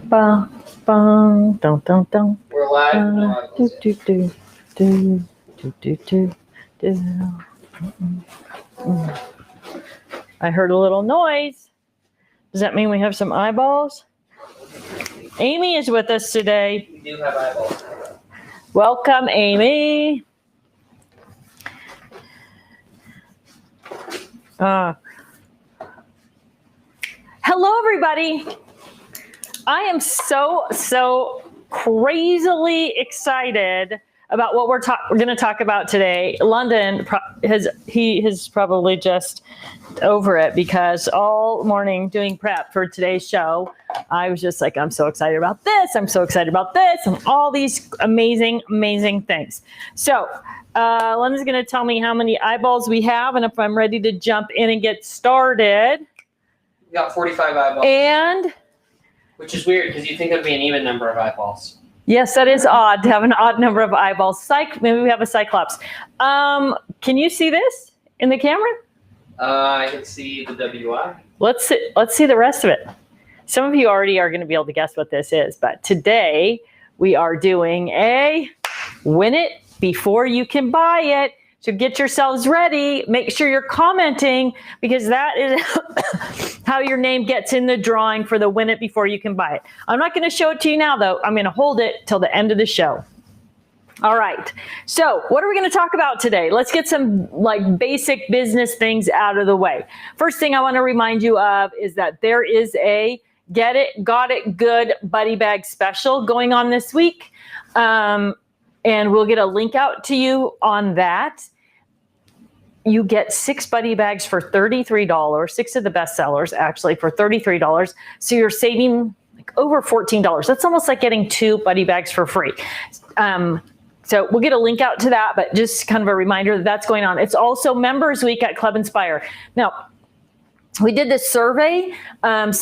Bum, bum, dum, dum, dum. We're live. No, Do, do, do, do, do, do, do. I heard a little noise. Does that mean we have some eyeballs? Amy is with us today. we do have eyeballs. Welcome, Amy. Hello, everybody. I am so crazily excited about what we're going to talk about today. London has probably just over it because all morning doing prep for today's show, I was just like, I'm so excited about this. I'm so excited about this and all these amazing things. So London's going to tell me how many eyeballs we have and if I'm ready to jump in and get started. We got 45 eyeballs. And which is weird because you think it would be an even number of eyeballs. yes, that is odd to have an odd number of eyeballs. Maybe we have a cyclops. Can you see this in the camera? I can see the WI. Let's see the rest of it. Some of you already are going to be able to guess what this is, but today we are doing a win it before you can buy it. So get yourselves ready. Make sure you're commenting because that is how your name gets in the drawing for the win it before you can buy it. I'm not going to show it to you now, though. I'm going to hold it till the end of the show. All right. So what are we going to talk about today? Let's get some basic business things out of the way. First thing I want to remind you of is that there is a Get It, Got It Good Buddy Bag special going on this week. And we'll get a link out to you on that. You get 6 buddy bags for $33, 6 of the best sellers actually for $33. So you're saving over $14. That's almost like getting 2 buddy bags for free. So we'll get a link out to that, but just kind of a reminder that that's going on. It's also Members Week at Club Inspire. Now, we did this survey.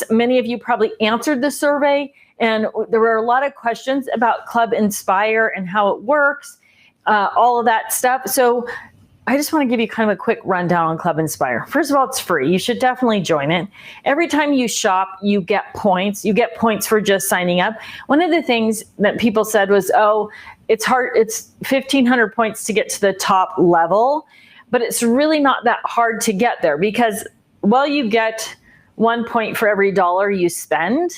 Many of you probably answered the survey, and there were a lot of questions about Club Inspire and how it works, all of that stuff. So I just want to give you kind of a quick rundown on Club Inspire. First of all, it's free. You should definitely join it. Every time you shop, you get points. You get points for just signing up. One of the things that people said was, oh, it's hard. It's 1,500 points to get to the top level, but it's really not that hard to get there because while you get 1 point for every dollar you spend,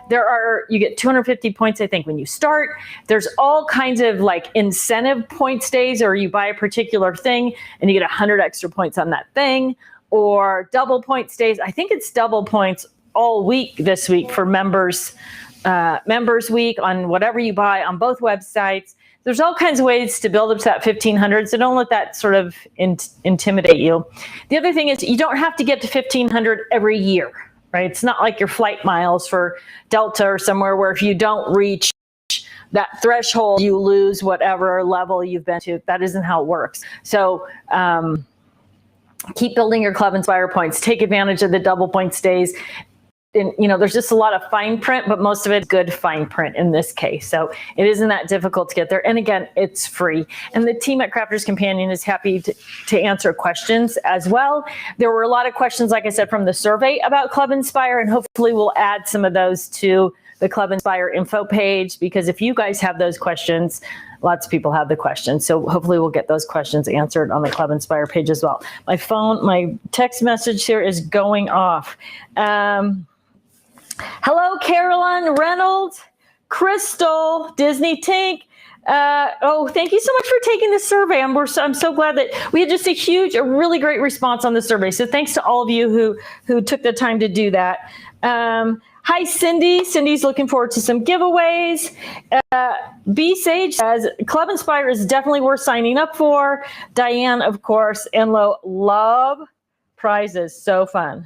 you get 250 points, I think, when you start. There's all kinds of incentive points days, or you buy a particular thing and you get 100 extra points on that thing, or double points days. I think it's double points all week this week for Members Week on whatever you buy on both websites. There's all kinds of ways to build up to that 1,500, so don't let that sort of intimidate you. The other thing is you don't have to get to 1,500 every year. Right? It's not like your flight miles for Delta or somewhere where if you don't reach that threshold, you lose whatever level you've been to. That isn't how it works. So keep building your Club Inspire points. Take advantage of the double points days. And, there's just a lot of fine print, but most of it's good fine print in this case. So it isn't that difficult to get there. And again, it's free. And the team at Crafters Companion is happy to answer questions as well. There were a lot of questions, like I said, from the survey about Club Inspire, and hopefully we'll add some of those to the Club Inspire info page, because if you guys have those questions, lots of people have the questions. So hopefully we'll get those questions answered on the Club Inspire page as well. My text message here is going off. Hello, Carolyn Reynolds, Crystal, Disney Tink. Thank you so much for taking the survey. I'm so glad that we had just a really great response on the survey. So thanks to all of you who took the time to do that. Hi, Cindy. Cindy's looking forward to some giveaways. B Sage says Club Inspire is definitely worth signing up for. Diane, of course, and love prizes. So fun.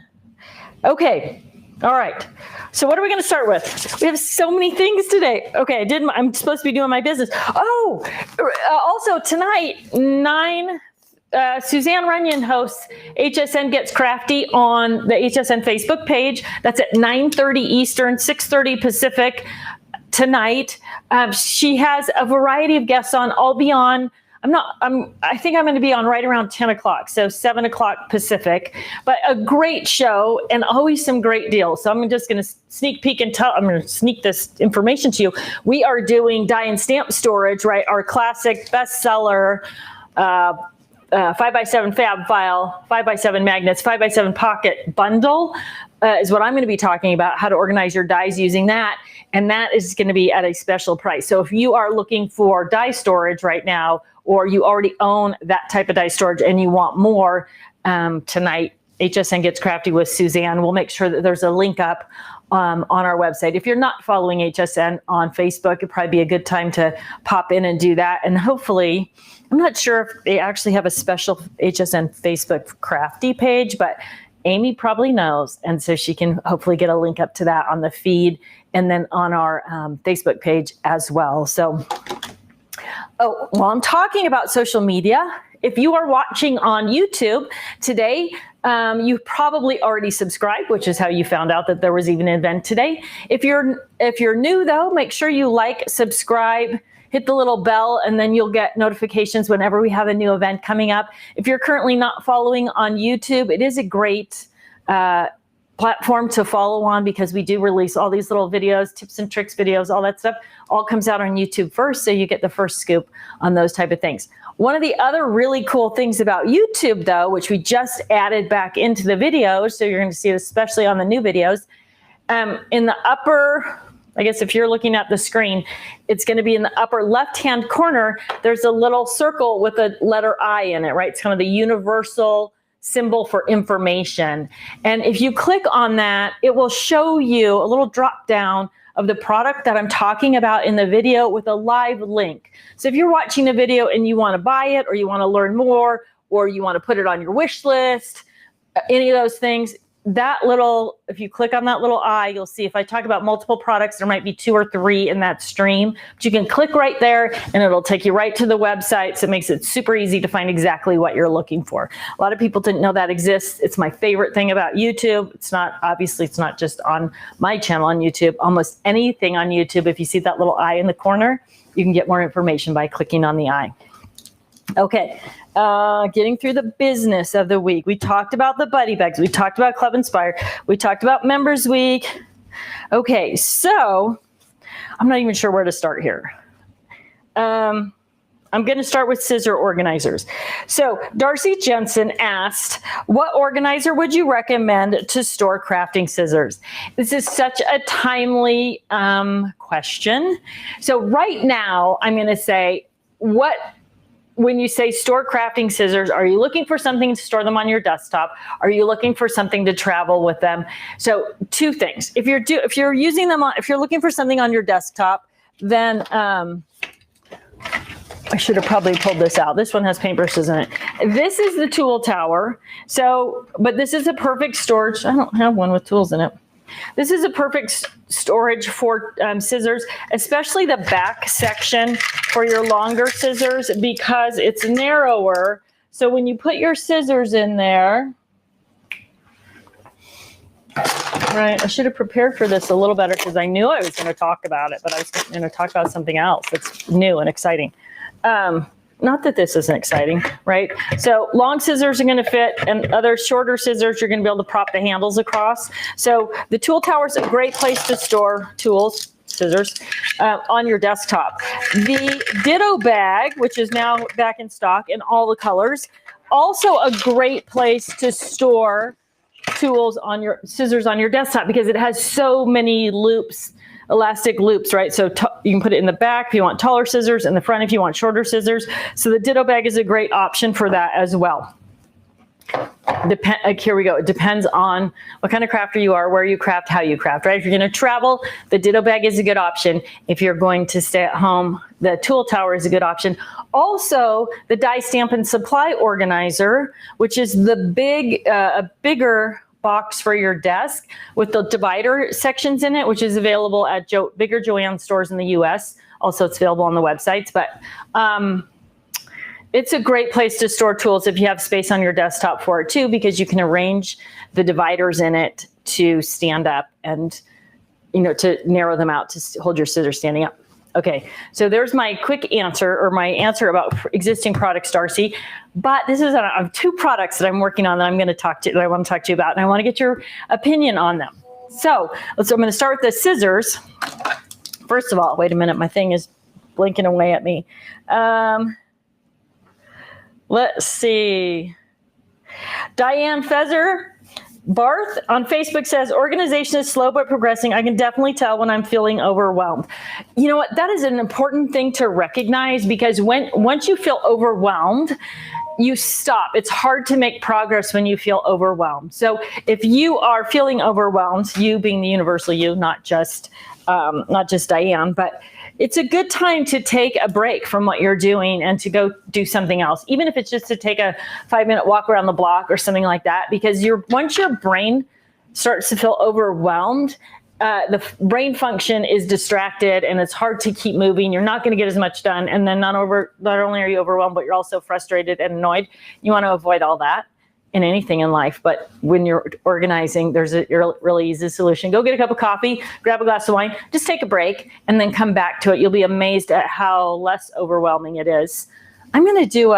Okay. All right. So what are we going to start with? We have so many things today. Okay, I'm supposed to be doing my business. Oh, also tonight, 9, Suzanne Runyon hosts HSN Gets Crafty on the HSN Facebook page. That's at 9:30 Eastern, 6:30 Pacific tonight. She has a variety of guests on. I'll be on I think I'm going to be on right around 10 o'clock. So 7 o'clock Pacific, but a great show and always some great deals. So I'm just going to sneak peek and I'm going to sneak this information to you. We are doing die and stamp storage, right? Our classic bestseller, 5x7 fab file, 5x7 magnets, 5x7 pocket bundle is what I'm going to be talking about, how to organize your dies using that. And that is going to be at a special price. So if you are looking for die storage right now, or you already own that type of die storage and you want more, tonight, HSN Gets Crafty with Suzanne. We'll make sure that there's a link up on our website. If you're not following HSN on Facebook, it'd probably be a good time to pop in and do that. And hopefully, I'm not sure if they actually have a special HSN Facebook crafty page, but Amy probably knows. And so she can hopefully get a link up to that on the feed and then on our Facebook page as well. So, while I'm talking about social media, if you are watching on YouTube today, you probably already subscribed, which is how you found out that there was even an event today. If you're new though, make sure you like, subscribe, hit the little bell, and then you'll get notifications whenever we have a new event coming up. If you're currently not following on YouTube, it is a great platform to follow on because we do release all these little videos, tips and tricks videos, all that stuff, all comes out on YouTube first, so you get the first scoop on those type of things. One of the other really cool things about YouTube though, which we just added back into the videos, so you're going to see it especially on the new videos, in the upper, I guess if you're looking at the screen, it's going to be in the upper left-hand corner, there's a little circle with a letter I in it, right? It's kind of the universal symbol for information. And if you click on that, it will show you a little drop down of the product that I'm talking about in the video with a live link. So if you're watching a video and you want to buy it, or you want to learn more, or you want to put it on your wish list, any of those things, that little, if you click on that little eye, you'll see if I talk about multiple products, there might be 2 or 3 in that stream, but you can click right there and it'll take you right to the website. So it makes it super easy to find exactly what you're looking for. A lot of people didn't know that exists. It's my favorite thing about YouTube. It's not, obviously it's not just on my channel on YouTube, almost anything on YouTube. If you see that little eye in the corner, you can get more information by clicking on the eye. Okay, getting through the business of the week. We talked about the buddy bags. We talked about Club Inspire. We talked about Members Week. Okay, so I'm not even sure where to start here. I'm going to start with Scissor Organizers. So Darcy Jensen asked, what organizer would you recommend to store crafting scissors? This is such a timely question. So right now, I'm going to say, when you say store crafting scissors, are you looking for something to store them on your desktop? Are you looking for something to travel with them? So 2 things. If you're using them if you're looking for something on your desktop, then I should have probably pulled this out. This one has paintbrushes in it. This is the tool tower. So, but this is a perfect storage. I don't have one with tools in it. This is a perfect storage for scissors, especially the back section for your longer scissors because it's narrower. So when you put your scissors in there, right, I should have prepared for this a little better because I knew I was going to talk about it, but I was going to talk about something else that's new and exciting. Not that this isn't exciting, right? So long scissors are going to fit, and other shorter scissors, you're going to be able to prop the handles across. So the tool tower is a great place to store tools, scissors, on your desktop. The Ditto bag, which is now back in stock in all the colors, also a great place to store tools on your scissors on your desktop because it has so many loops, elastic loops, right? So you can put it in the back if you want taller scissors, in the front if you want shorter scissors. So the Ditto bag is a great option for that as well. Here we go. It depends on what kind of crafter you are, where you craft, how you craft, right? If you're going to travel, the Ditto bag is a good option. If you're going to stay at home, the tool tower is a good option. Also, the die stamp and supply organizer, which is the bigger box for your desk with the divider sections in it, which is available at bigger Joann stores in the US. Also, it's available on the websites, but it's a great place to store tools if you have space on your desktop for it too, because you can arrange the dividers in it to stand up and, to narrow them out to hold your scissors standing up. Okay, so there's my quick answer, or my answer about existing products, Darcy. But this is two products that I'm working on that I want to talk to you about, and I want to get your opinion on them. So I'm going to start with the scissors. First of all, wait a minute, my thing is blinking away at me. Let's see. Diane Fezer Barth on Facebook says, organization is slow but progressing. I can definitely tell when I'm feeling overwhelmed. You know what? That is an important thing to recognize, because once you feel overwhelmed, you stop. It's hard to make progress when you feel overwhelmed. So if you are feeling overwhelmed, you being the universal you, not just Diane, but it's a good time to take a break from what you're doing and to go do something else, even if it's just to take a 5-minute walk around the block or something like that, because once your brain starts to feel overwhelmed, the brain function is distracted and it's hard to keep moving. You're not going to get as much done. And then not only are you overwhelmed, but you're also frustrated and annoyed. You want to avoid all that in anything in life. But when you're organizing, there's a really easy solution. Go get a cup of coffee, grab a glass of wine, just take a break, and then come back to it. You'll be amazed at how less overwhelming it is. I'm going to do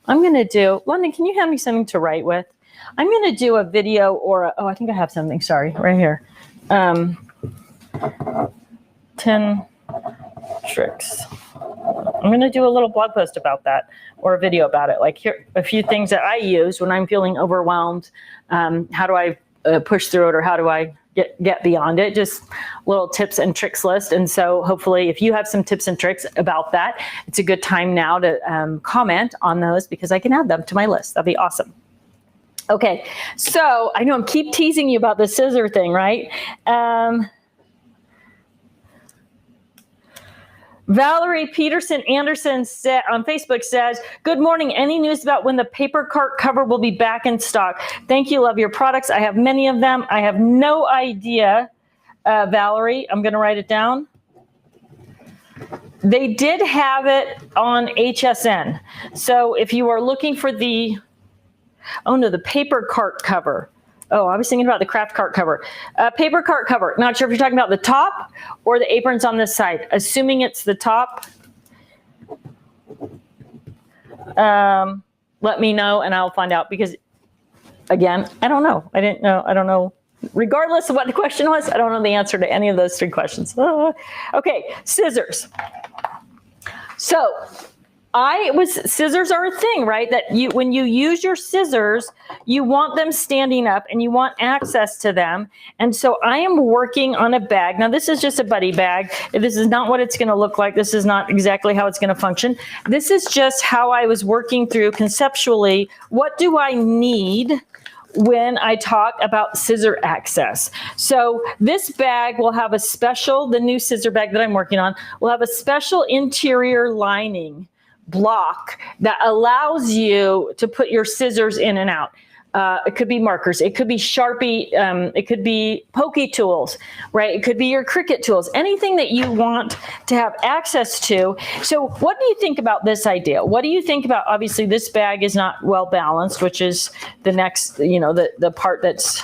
London, can you hand me something to write with? I'm going to do a video I think I have something, sorry, right here. 10 tricks. I'm going to do a little blog post about that, or a video about it. Like, here, a few things that I use when I'm feeling overwhelmed. How do I push through it, or how do I get beyond it? Just little tips and tricks list. And so hopefully if you have some tips and tricks about that, it's a good time now to comment on those, because I can add them to my list. That'd be awesome. Okay, so I know I'm keep teasing you about the scissor thing, right? Valerie Peterson Anderson on Facebook says, good morning. Any news about when the paper cart cover will be back in stock? Thank you. Love your products. I have many of them. I have no idea, Valerie. I'm going to write it down. They did have it on HSN. So if you are looking for the paper cart cover. Oh, I was thinking about the craft cart cover. Paper cart cover. Not sure if you're talking about the top or the aprons on this side. Assuming it's the top. Let me know and I'll find out, because again, I don't know. I don't know. Regardless of what the question was, I don't know the answer to any of those 3 questions. Okay, scissors. So scissors are a thing, right? That when you use your scissors, you want them standing up and you want access to them. And so I am working on a bag. Now this is just a buddy bag. This is not what it's going to look like. This is not exactly how it's going to function. This is just how I was working through conceptually. What do I need when I talk about scissor access? So this bag will have the new scissor bag that I'm working on will have a special interior lining block that allows you to put your scissors in and out. It could be markers, it could be Sharpie, it could be pokey tools, right? It could be your Cricut tools, anything that you want to have access to. So what do you think about this idea? What do you think about, obviously this bag is not well balanced, which is the next, the part that's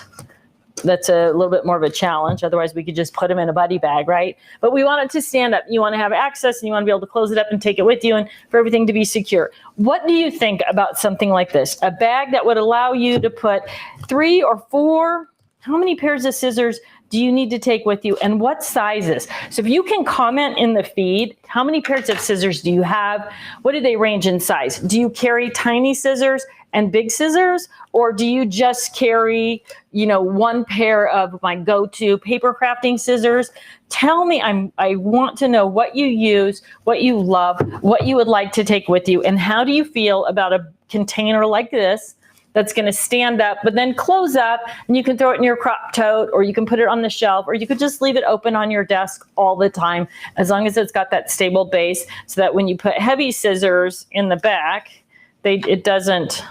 a little bit more of a challenge. Otherwise we could just put them in a buddy bag, right? But we want it to stand up. You want to have access and you want to be able to close it up and take it with you, and for everything to be secure. What do you think about something like this? A bag that would allow you to put 3 or 4, how many pairs of scissors do you need to take with you, and what sizes? So if you can comment in the feed, how many pairs of scissors do you have? What do they range in size? Do you carry tiny scissors and big scissors, or do you just carry, one pair of my go-to paper crafting scissors? Tell me, I want to know what you use, what you love, what you would like to take with you, and how do you feel about a container like this that's going to stand up, but then close up, and you can throw it in your crop tote, or you can put it on the shelf, or you could just leave it open on your desk all the time, as long as it's got that stable base, so that when you put heavy scissors in the back, it doesn't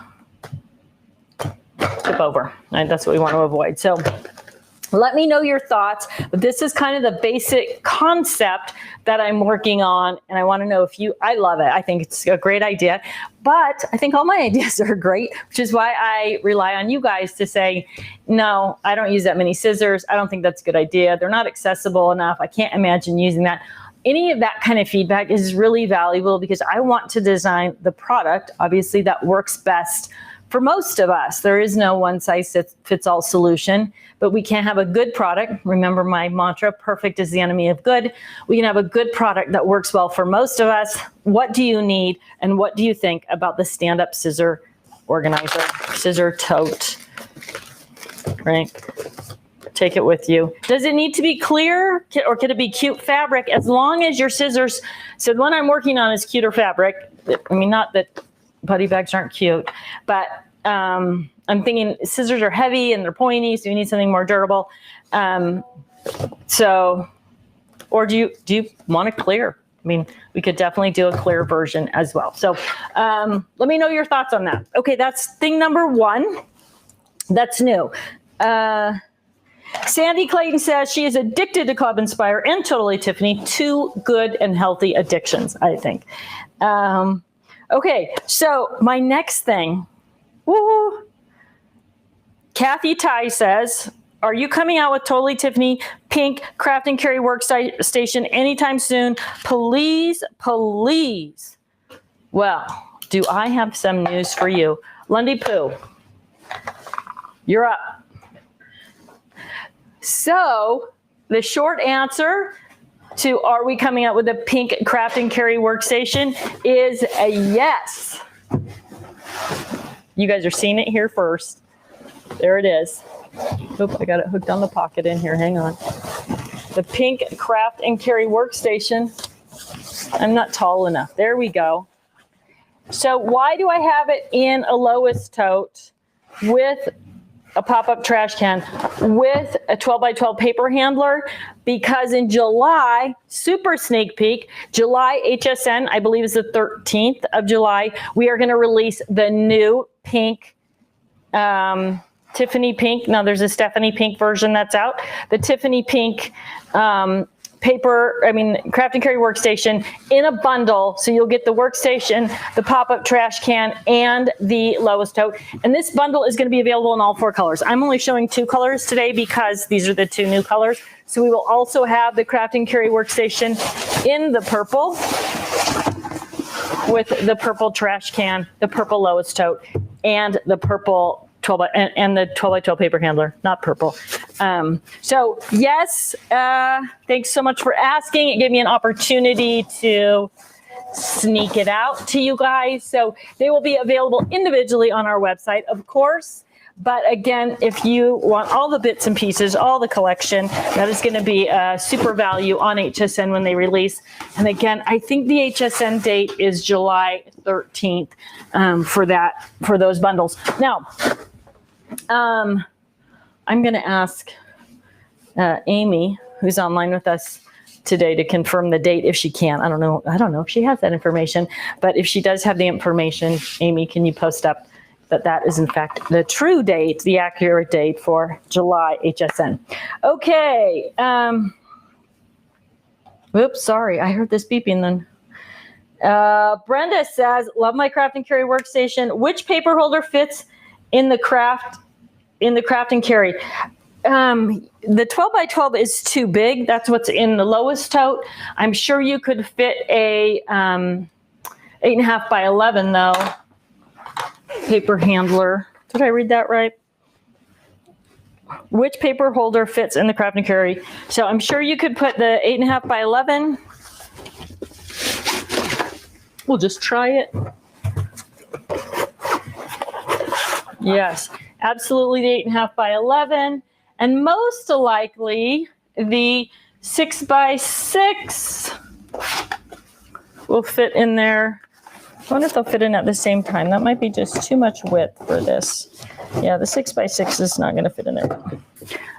tip over. And that's what we want to avoid. So Let me know your thoughts. But this is kind of the basic concept that I'm working on. And I want to know if I love it. I think it's a great idea. But I think all my ideas are great, which is why I rely on you guys to say, no, I don't use that many scissors. I don't think that's a good idea. They're not accessible enough. I can't imagine using that. Any of that kind of feedback is really valuable because I want to design the product, obviously, that works best for most of us. There is no one size fits all solution, but we can have a good product. Remember my mantra, perfect is the enemy of good. We can have a good product that works well for most of us. What do you need? And what do you think about the stand-up scissor organizer, scissor tote, right? Take it with you. Does it need to be clear or could it be cute fabric? As long as your scissors, so the one I'm working on is cuter fabric. I mean, not that putty bags aren't cute, but I'm thinking scissors are heavy and they're pointy, so you need something more durable. Or do you want a clear? I mean, we could definitely do a clear version as well. So let me know your thoughts on that. Okay, that's thing number one. That's new. Sandy Clayton says she is addicted to Club Inspire and Totally Tiffany, two good and healthy addictions, I think. Okay, so my next thing, Kathy Ty says, are you coming out with Totally Tiffany pink craft and carry workstation anytime soon? Please, please. Well, do I have some news for you? Lundy Poo, you're up. So the short answer to are we coming out with a pink craft and carry workstation is a yes. You guys are seeing it here first. There it is. Oop, I got it hooked on the pocket in here. Hang on. The pink craft and carry workstation. I'm not tall enough. There we go. So why do I have it in a Lois tote with a pop-up trash can with a 12 by 12 paper handler? Because in July, super sneak peek, July HSN, I believe is the 13th of July, we are going to release the new pink, Tiffany pink. Now there's a Stephanie pink version that's out. The Tiffany pink craft and carry workstation in a bundle. So you'll get the workstation, the pop-up trash can, and the Lois tote. And this bundle is going to be available in all four colors. I'm only showing two colors today because these are the two new colors. So we will also have the craft and carry workstation in the purple with the purple trash can, the purple Lois tote, and the purple 12 by, and the 12 by 12 paper handler, not purple. So yes, thanks so much for asking. It gave me an opportunity to sneak it out to you guys. So they will be available individually on our website, of course. But again, if you want all the bits and pieces, all the collection, that is going to be a super value on HSN when they release. And again, I think the HSN date is July 13th for those bundles. Now, I'm going to ask Amy, who's online with us today, to confirm the date if she can. I don't know if she has that information, but if she does have the information, Amy, can you post up that is in fact the true date, the accurate date for July HSN. Okay. Oops, sorry. I heard this beeping then. Brenda says, love my craft and carry workstation. Which paper holder fits in the craft and carry? The 12 by 12 is too big. That's what's in the Lois tote. I'm sure you could fit a 8.5 by 11 though. Paper handler. Did I read that right? Which paper holder fits in the craft and carry? So I'm sure you could put the 8.5 by 11. We'll just try it. Yes, absolutely the 8.5 by 11. And most likely the 6 by 6 will fit in there. I wonder if they'll fit in at the same time. That might be just too much width for this. Yeah, the 6 by 6 is not going to fit in there.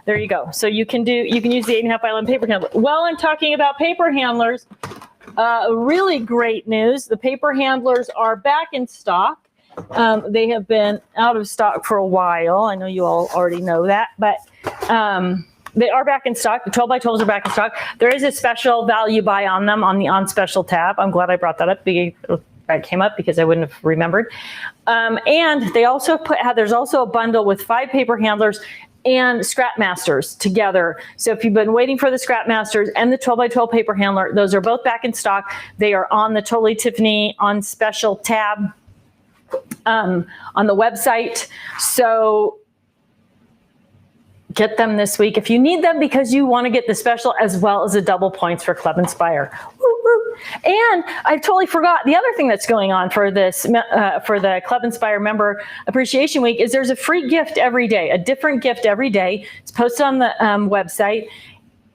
There you go. So you can use the 8.5 by 11 paper handler. While I'm talking about paper handlers, really great news. The paper handlers are back in stock. They have been out of stock for a while. I know you all already know that, but They are back in stock. The 12 by 12s are back in stock. There is a special value buy on them on the on special tab. I'm glad I brought that up. That came up because I wouldn't have remembered. And they also there's also a bundle with 5 paper handlers and Scrap Masters together. So if you've been waiting for the Scrap Masters and the 12 by 12 paper handler, those are both back in stock. They are on the Totally Tiffany on special tab on the website. So get them this week if you need them, because you want to get the special as well as the double points for Club Inspire. Woo, woo. And I totally forgot the other thing that's going on for this for the Club Inspire Member Appreciation Week is there's a free gift every day, a different gift every day. It's posted on the website.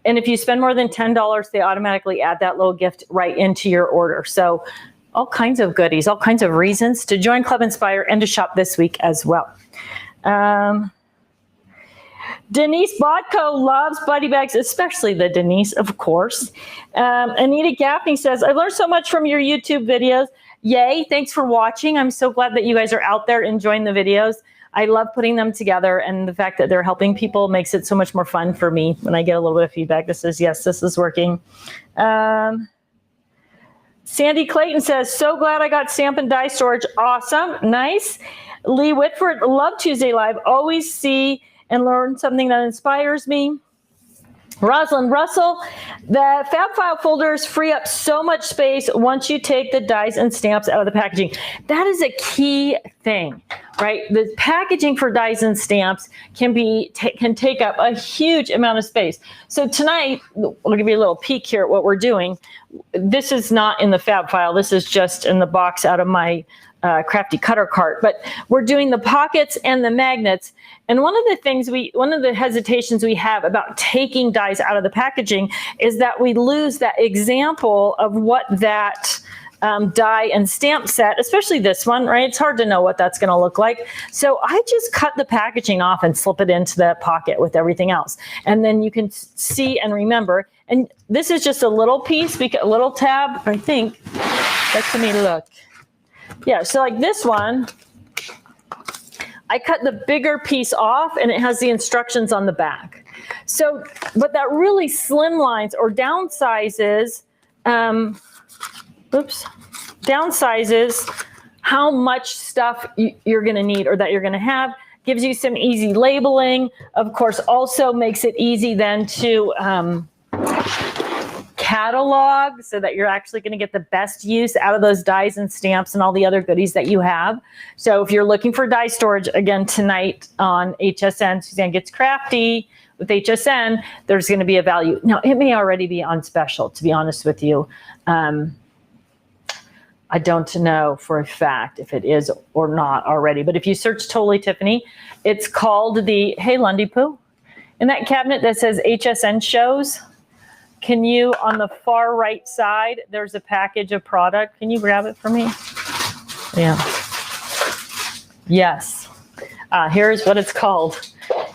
And if you spend more than $10, they automatically add that little gift right into your order. So all kinds of goodies, all kinds of reasons to join Club Inspire and to shop this week as well. Denise Bodko loves buddy bags, especially the Denise, of course. Anita Gaffney says, I learned so much from your YouTube videos. Yay, thanks for watching. I'm so glad that you guys are out there enjoying the videos. I love putting them together, and the fact that they're helping people makes it so much more fun for me when I get a little bit of feedback that says, yes, this is working. Sandy Clayton says, so glad I got stamp and die storage. Awesome, nice. Lee Whitford, love Tuesday Live. Always see and learn something that inspires me. Rosalind Russell, the Fab File folders free up so much space once you take the dies and stamps out of the packaging. That is a key thing, right? The packaging for dies and stamps can take up a huge amount of space. So tonight, I'll give you a little peek here at what we're doing. This is not in the Fab File. This is just in the box out of my Crafty Cutter Cart, but we're doing the pockets and the magnets. And one of the hesitations we have about taking dies out of the packaging is that we lose that example of what that die and stamp set, especially this one, right? It's hard to know what that's going to look like. So I just cut the packaging off and slip it into the pocket with everything else. And then you can see and remember. And this is just a little piece, a little tab, I think. Let me look. Yeah, so like this one, I cut the bigger piece off and it has the instructions on the back. So, but that really slimlines or downsizes, downsizes how much stuff you're gonna need or that you're gonna have, gives you some easy labeling. Of course, also makes it easy then to catalog so that you're actually going to get the best use out of those dies and stamps and all the other goodies that you have. So if you're looking for die storage, again, tonight on HSN, Suzanne Gets Crafty with HSN, there's going to be a value. Now, it may already be on special, to be honest with you. I don't know for a fact if it is or not already, but if you search Totally Tiffany, it's called the, hey, Lundy Poo, in that cabinet that says HSN shows. Can you, on the far right side, there's a package of product. Can you grab it for me? Yeah. Yes. Here's what it's called.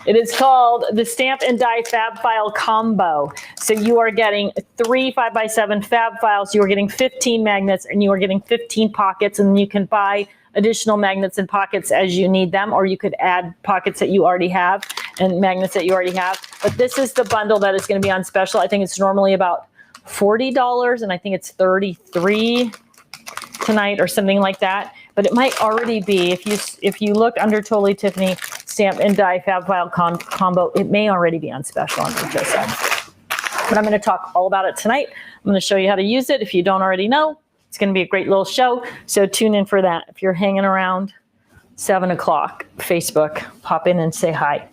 It is called the Stamp and Die Fab File Combo. So you are getting 3 5x7 Fab Files, you are getting 15 magnets, and you are getting 15 pockets, and you can buy additional magnets and pockets as you need them, or you could add pockets that you already have and magnets that you already have. But this is the bundle that is going to be on special. I think it's normally about $40, and I think it's $33 tonight or something like that. But it might already be, if you look under Totally Tiffany Stamp and Die Fab File Combo, it may already be on special on HSN. But I'm going to talk all about it tonight. I'm going to show you how to use it if you don't already know. It's going to be a great little show, so tune in for that. If you're hanging around 7 o'clock, Facebook, pop in and say hi.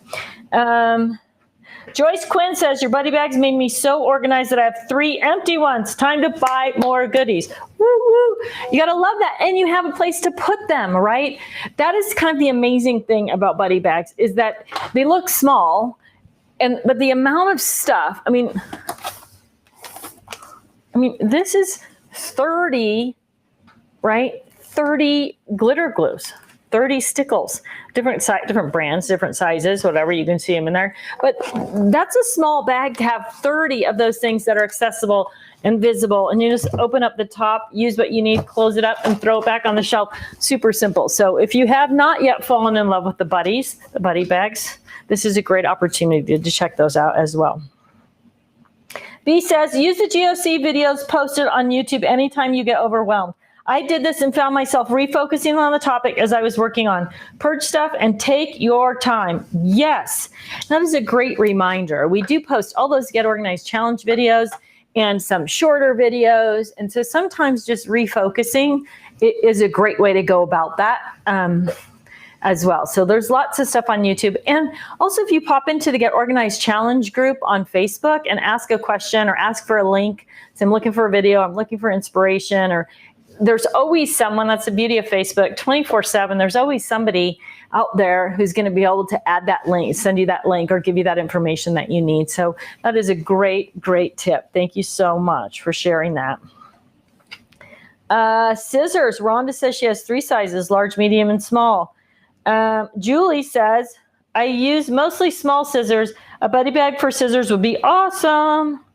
Joyce Quinn says, your buddy bags made me so organized that I have 3 empty ones. Time to buy more goodies. Woo, woo. You got to love that. And you have a place to put them, right? That is kind of the amazing thing about buddy bags is that they look small, but the amount of stuff, I mean, this is 30, right? 30 glitter glues. 30 stickles, different brands, different sizes, whatever, you can see them in there. But that's a small bag to have 30 of those things that are accessible and visible. And you just open up the top, use what you need, close it up, and throw it back on the shelf. Super simple. So if you have not yet fallen in love with the buddies, the buddy bags, this is a great opportunity to check those out as well. B says, use the GOC videos posted on YouTube anytime you get overwhelmed. I did this and found myself refocusing on the topic as I was working on. Purge stuff and take your time. Yes, that is a great reminder. We do post all those Get Organized Challenge videos and some shorter videos. And so sometimes just refocusing is a great way to go about that as well. So there's lots of stuff on YouTube. And also if you pop into the Get Organized Challenge group on Facebook and ask a question or ask for a link, so I'm looking for a video, I'm looking for inspiration, or there's always someone, that's the beauty of Facebook, 24/7, there's always somebody out there who's going to be able to add that link, send you that link, or give you that information that you need. So that is a great, great tip. Thank you so much for sharing that. Scissors, Rhonda says she has 3 sizes, large, medium, and small. Julie says, I use mostly small scissors. A buddy bag for scissors would be awesome.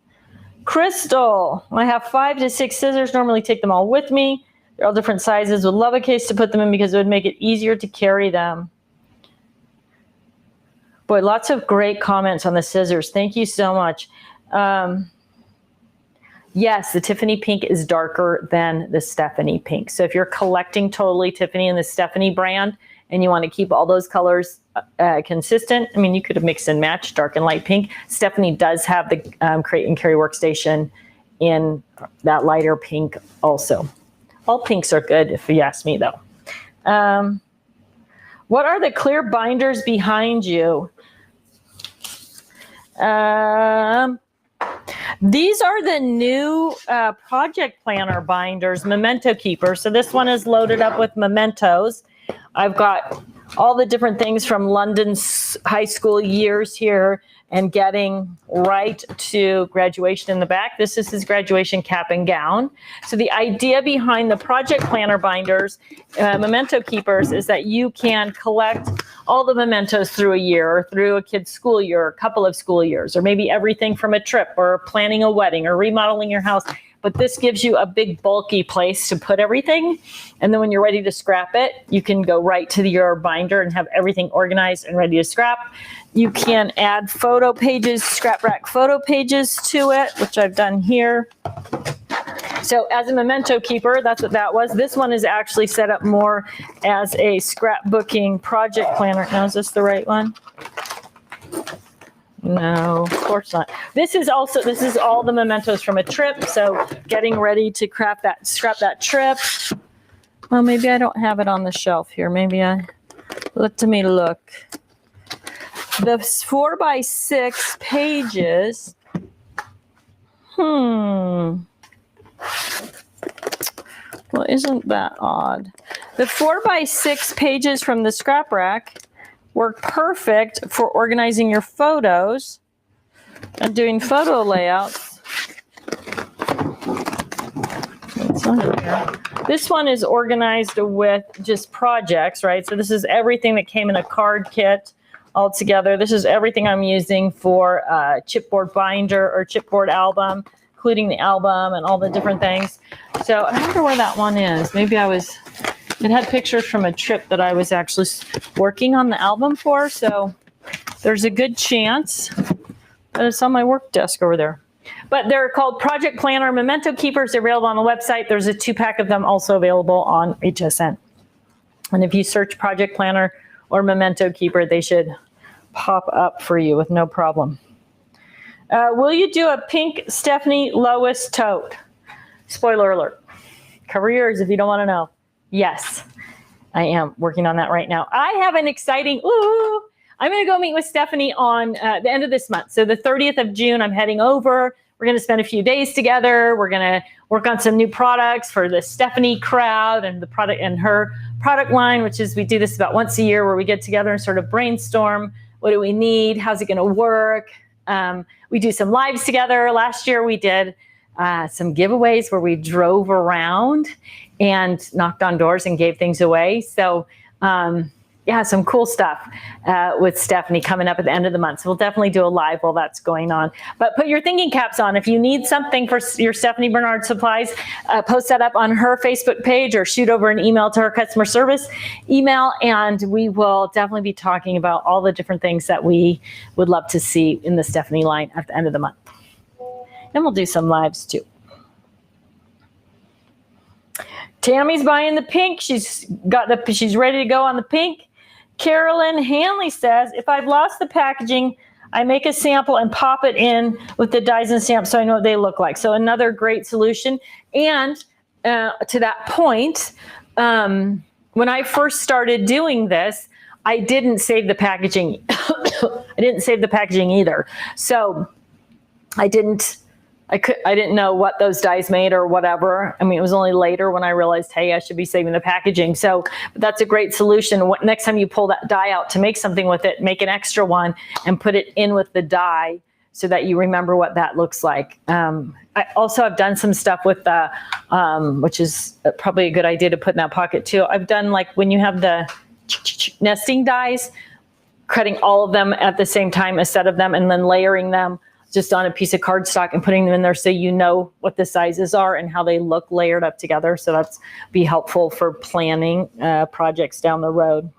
Crystal, I have 5 to 6 scissors, normally take them all with me. They're all different sizes. Would love a case to put them in because it would make it easier to carry them. Boy, lots of great comments on the scissors. Thank you so much. Yes, the Tiffany pink is darker than the Stephanie pink. So if you're collecting totally Tiffany and the Stephanie brand and you want to keep all those colors consistent, I mean, you could have mixed and matched dark and light pink. Stephanie does have the Create and Carry workstation in that lighter pink also. All pinks are good if you ask me though. What are the clear binders behind you? These are the new project planner binders, memento keepers. So this one is loaded up with mementos. I've got all the different things from London's high school years here and getting right to graduation in the back. This is his graduation cap and gown. So the idea behind the project planner binders, memento keepers, is that you can collect all the mementos through a year or through a kid's school year, or a couple of school years, or maybe everything from a trip or planning a wedding or remodeling your house. But this gives you a big bulky place to put everything. And then when you're ready to scrap it, you can go right to your binder and have everything organized and ready to scrap. You can add photo pages, scrap rack photo pages to it, which I've done here. So as a memento keeper, that's what that was. This one is actually set up more as a scrapbooking project planner. Now, is this the right one? No, of course not. This is all the mementos from a trip. So getting ready to scrap that trip. Well, maybe I don't have it on the shelf here. Let me look. The 4x6 pages. Well, isn't that odd? The 4x6 pages from the scrap rack work perfect for organizing your photos and doing photo layouts. This one is organized with just projects, right? So this is everything that came in a card kit all together. This is everything I'm using for a chipboard binder or chipboard album, including the album and all the different things. So I wonder where that one is. It had pictures from a trip that I was actually working on the album for. So there's a good chance that it's on my work desk over there. But they're called Project Planner Memento Keepers. They're available on the website. There's a 2-pack of them also available on HSN. And if you search Project Planner or Memento Keeper, they should pop up for you with no problem. Will you do a pink Stephanie Lois tote? Spoiler alert. Cover your ears if you don't want to know. Yes, I am working on that right now. I have an exciting, I'm going to go meet with Stephanie on the end of this month. So the 30th of June, I'm heading over. We're going to spend a few days together. We're going to work on some new products for the Stephanie crowd and the product and her product line, which is we do this about once a year where we get together and sort of brainstorm. What do we need? How's it going to work? We do some lives together. Last year we did some giveaways where we drove around and knocked on doors and gave things away. So Yeah, some cool stuff with Stephanie coming up at the end of the month. So we'll definitely do a live while that's going on. But put your thinking caps on. If you need something for your Stephanie Bernard supplies, post that up on her Facebook page or shoot over an email to her customer service email. And we will definitely be talking about all the different things that we would love to see in the Stephanie line at the end of the month. And we'll do some lives too. Tammy's buying the pink. She's ready to go on the pink. Carolyn Hanley says, if I've lost the packaging, I make a sample and pop it in with the dies and stamps so I know what they look like. So another great solution. And to that point, when I first started doing this, I didn't save the packaging. I didn't save the packaging either. So I didn't know what those dies made or whatever. I mean, it was only later when I realized, hey, I should be saving the packaging. So that's a great solution. Next time you pull that die out to make something with it, make an extra one and put it in with the die so that you remember what that looks like. I also have done some stuff with the, which is probably a good idea to put in that pocket too. I've done like when you have the nesting dies, cutting all of them at the same time, a set of them, and then layering them just on a piece of cardstock and putting them in there so you know what the sizes are and how they look layered up together. So that's be helpful for planning projects down the road.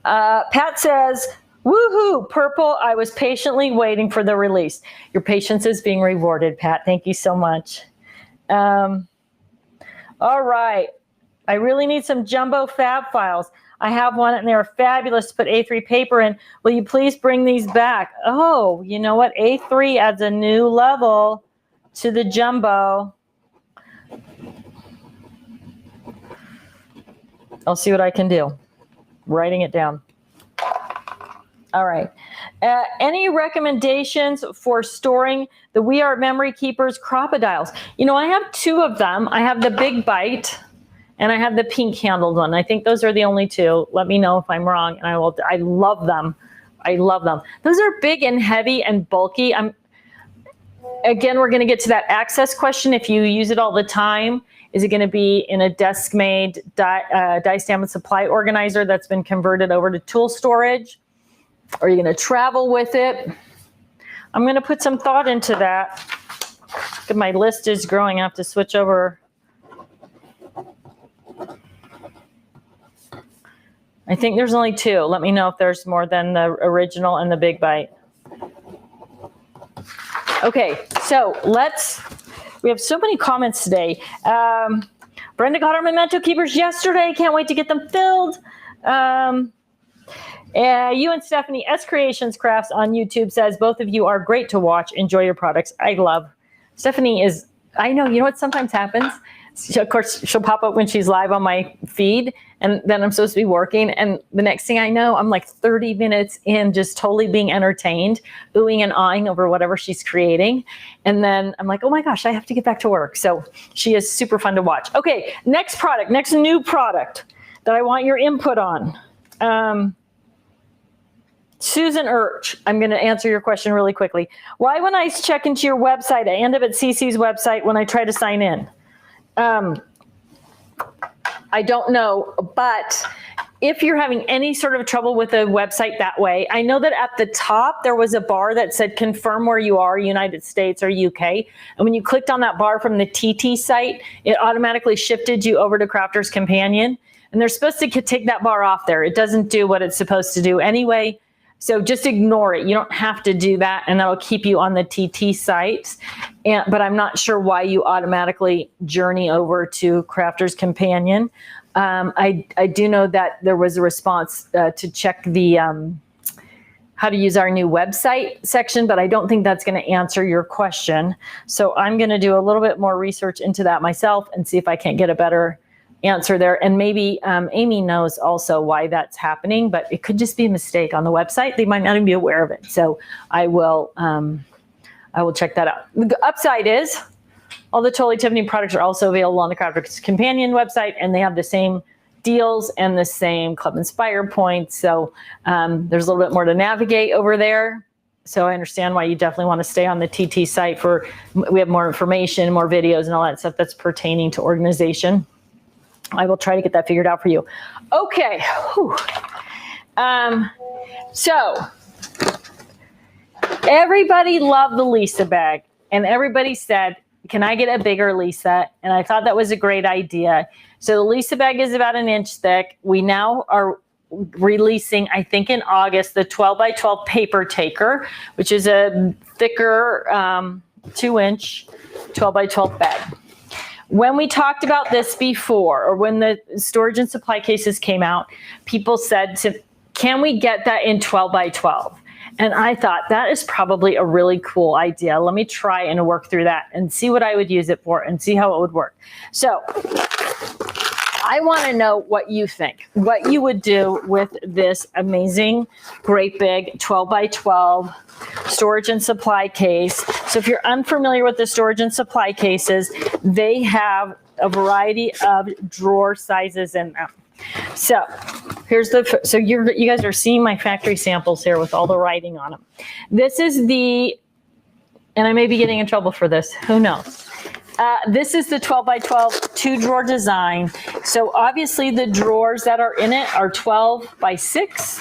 Pat says, woohoo, purple, I was patiently waiting for the release. Your patience is being rewarded, Pat. Thank you so much. All right. I really need some jumbo fab files. I have one and they're fabulous to put A3 paper in. Will you please bring these back? Oh, you know what? A3 adds a new level to the jumbo. I'll see what I can do. Writing it down. All right. Any recommendations for storing the We Are Memory Keepers Cropadiles? You know, I have two of them. I have the Big Bite and I have the pink handled one. I think those are the only two. Let me know if I'm wrong. And I love them. I love them. Those are big and heavy and bulky. Again, we're going to get to that access question. If you use it all the time, is it going to be in a desk-made die stamp and supply organizer that's been converted over to tool storage? Are you going to travel with it? I'm going to put some thought into that. My list is growing. I have to switch over. I think there's only two. Let me know if there's more than the original and the Big Bite. Okay, so we have so many comments today. Brenda got our memento keepers yesterday. Can't wait to get them filled. You and Stephanie S Creations Crafts on YouTube says, both of you are great to watch. Enjoy your products. I love. Stephanie is, I know, you know what sometimes happens? Of course, she'll pop up when she's live on my feed, and then I'm supposed to be working. And the next thing I know, I'm like 30 minutes in, just totally being entertained, oohing and awing over whatever she's creating. And then I'm like, oh my gosh, I have to get back to work. So she is super fun to watch. Okay, next new product that I want your input on. Susan Urch, I'm going to answer your question really quickly. Why, when I check into your website, I end up at CC's website when I try to sign in? I don't know, but if you're having any sort of trouble with a website that way, I know that at the top there was a bar that said confirm where you are, United States or UK. And when you clicked on that bar from the TT site, it automatically shifted you over to Crafter's Companion. And they're supposed to take that bar off there. It doesn't do what it's supposed to do anyway. So just ignore it. You don't have to do that, and that'll keep you on the TT site. But I'm not sure why you automatically journey over to Crafter's Companion. I do know that there was a response to check the how to use our new website section, but I don't think that's going to answer your question. So I'm going to do a little bit more research into that myself and see if I can't get a better answer there. And maybe Amy knows also why that's happening, but it could just be a mistake on the website. They might not even be aware of it. So I will check that out. The upside is all the Totally Tiffany products are also available on the Crafter's Companion website, and they have the same deals and the same Club Inspire points. So there's a little bit more to navigate over there. So I understand why you definitely want to stay on the TT site we have more information, more videos and all that stuff that's pertaining to organization. I will try to get that figured out for you. Okay. Whew. So everybody loved the Lisa bag, and everybody said, can I get a bigger Lisa? And I thought that was a great idea. So the Lisa bag is about 1 inch thick. We now are releasing, I think in August, the 12 by 12 paper taker, which is a thicker 2-inch 12 by 12 bag. When we talked about this before, or when the storage and supply cases came out, people said, can we get that in 12 by 12? And I thought that is probably a really cool idea. Let me try and work through that and see what I would use it for and see how it would work. So I want to know what you think, what you would do with this amazing, great big 12 by 12 storage and supply case. So if you're unfamiliar with the storage and supply cases, they have a variety of drawer sizes in them. So here's so you guys are seeing my factory samples here with all the writing on them. This is and I may be getting in trouble for this, who knows? This is the 12 by 12 2-drawer design. So obviously the drawers that are in it are 12 by 6,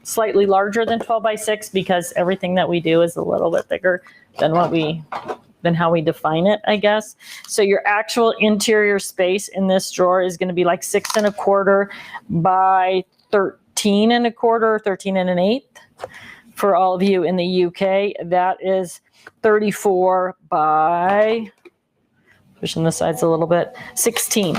slightly larger than 12 by 6 because everything that we do is a little bit bigger than how we define it, I guess. So your actual interior space in this drawer is going to be like 6 1/4 by 13 1/4, 13 1/8. For all of you in the UK, that is 34 by, pushing the sides a little bit, 16.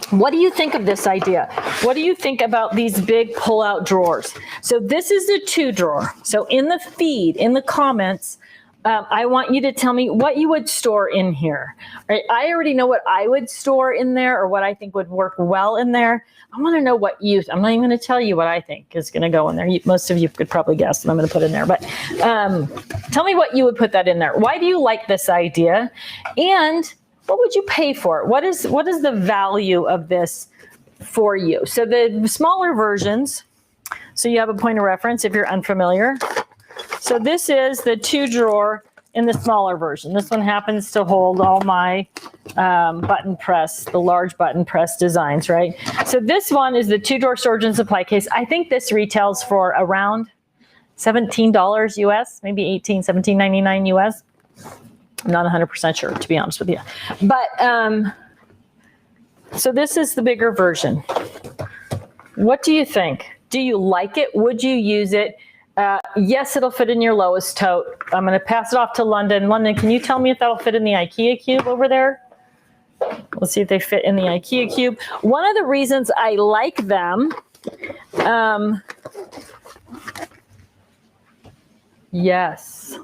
What do you think of this idea? What do you think about these big pull-out drawers? So this is the 2-drawer. So in the feed, in the comments, I want you to tell me what you would store in here. Right? I already know what I would store in there or what I think would work well in there. I want to know what I'm not even going to tell you what I think is going to go in there. Most of you could probably guess what I'm going to put in there, but tell me what you would put that in there. Why do you like this idea? And what would you pay for it? What is the value of this for you? So the smaller versions, so you have a point of reference if you're unfamiliar. So this is the 2-drawer in the smaller version. This one happens to hold all my button press, the large button press designs, right? So this one is the 2-drawer storage and supply case. I think this retails for around $17 US, maybe $18, $17.99 US. I'm not 100% sure, to be honest with you. But so this is the bigger version. What do you think? Do you like it? Would you use it? Yes, it'll fit in your lowest tote. I'm going to pass it off to London. London, can you tell me if that'll fit in the IKEA cube over there? Let's see if they fit in the IKEA cube. One of the reasons I like them, yes.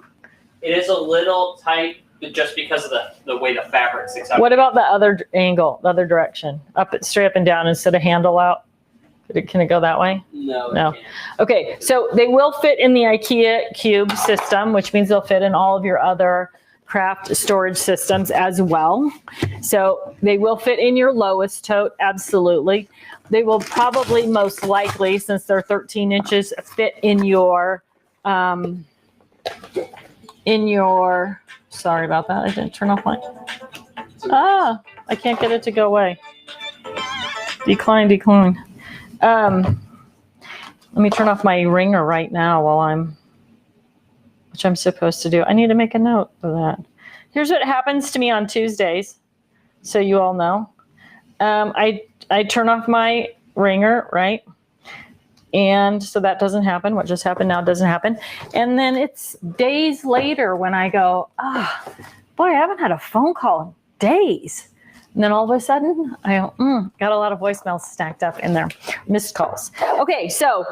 It is a little tight just because of the way the fabric sticks out. What about the other angle, the other direction? Straight up and down instead of handle out? Can it go that way? No. Okay, so they will fit in the IKEA cube system, which means they'll fit in all of your other craft storage systems as well. So they will fit in your lowest tote, absolutely. They will probably most likely, since they're 13 inches, fit in your, sorry about that, I didn't turn off my, I can't get it to go away. Decline. Let me turn off my ringer right now which I'm supposed to do. I need to make a note of that. Here's what happens to me on Tuesdays, so you all know. I turn off my ringer, right? And so that doesn't happen. What just happened now doesn't happen. And then it's days later when I go, boy, I haven't had a phone call in days. And then all of a sudden, I go, got a lot of voicemails stacked up in there. Missed calls. Okay, so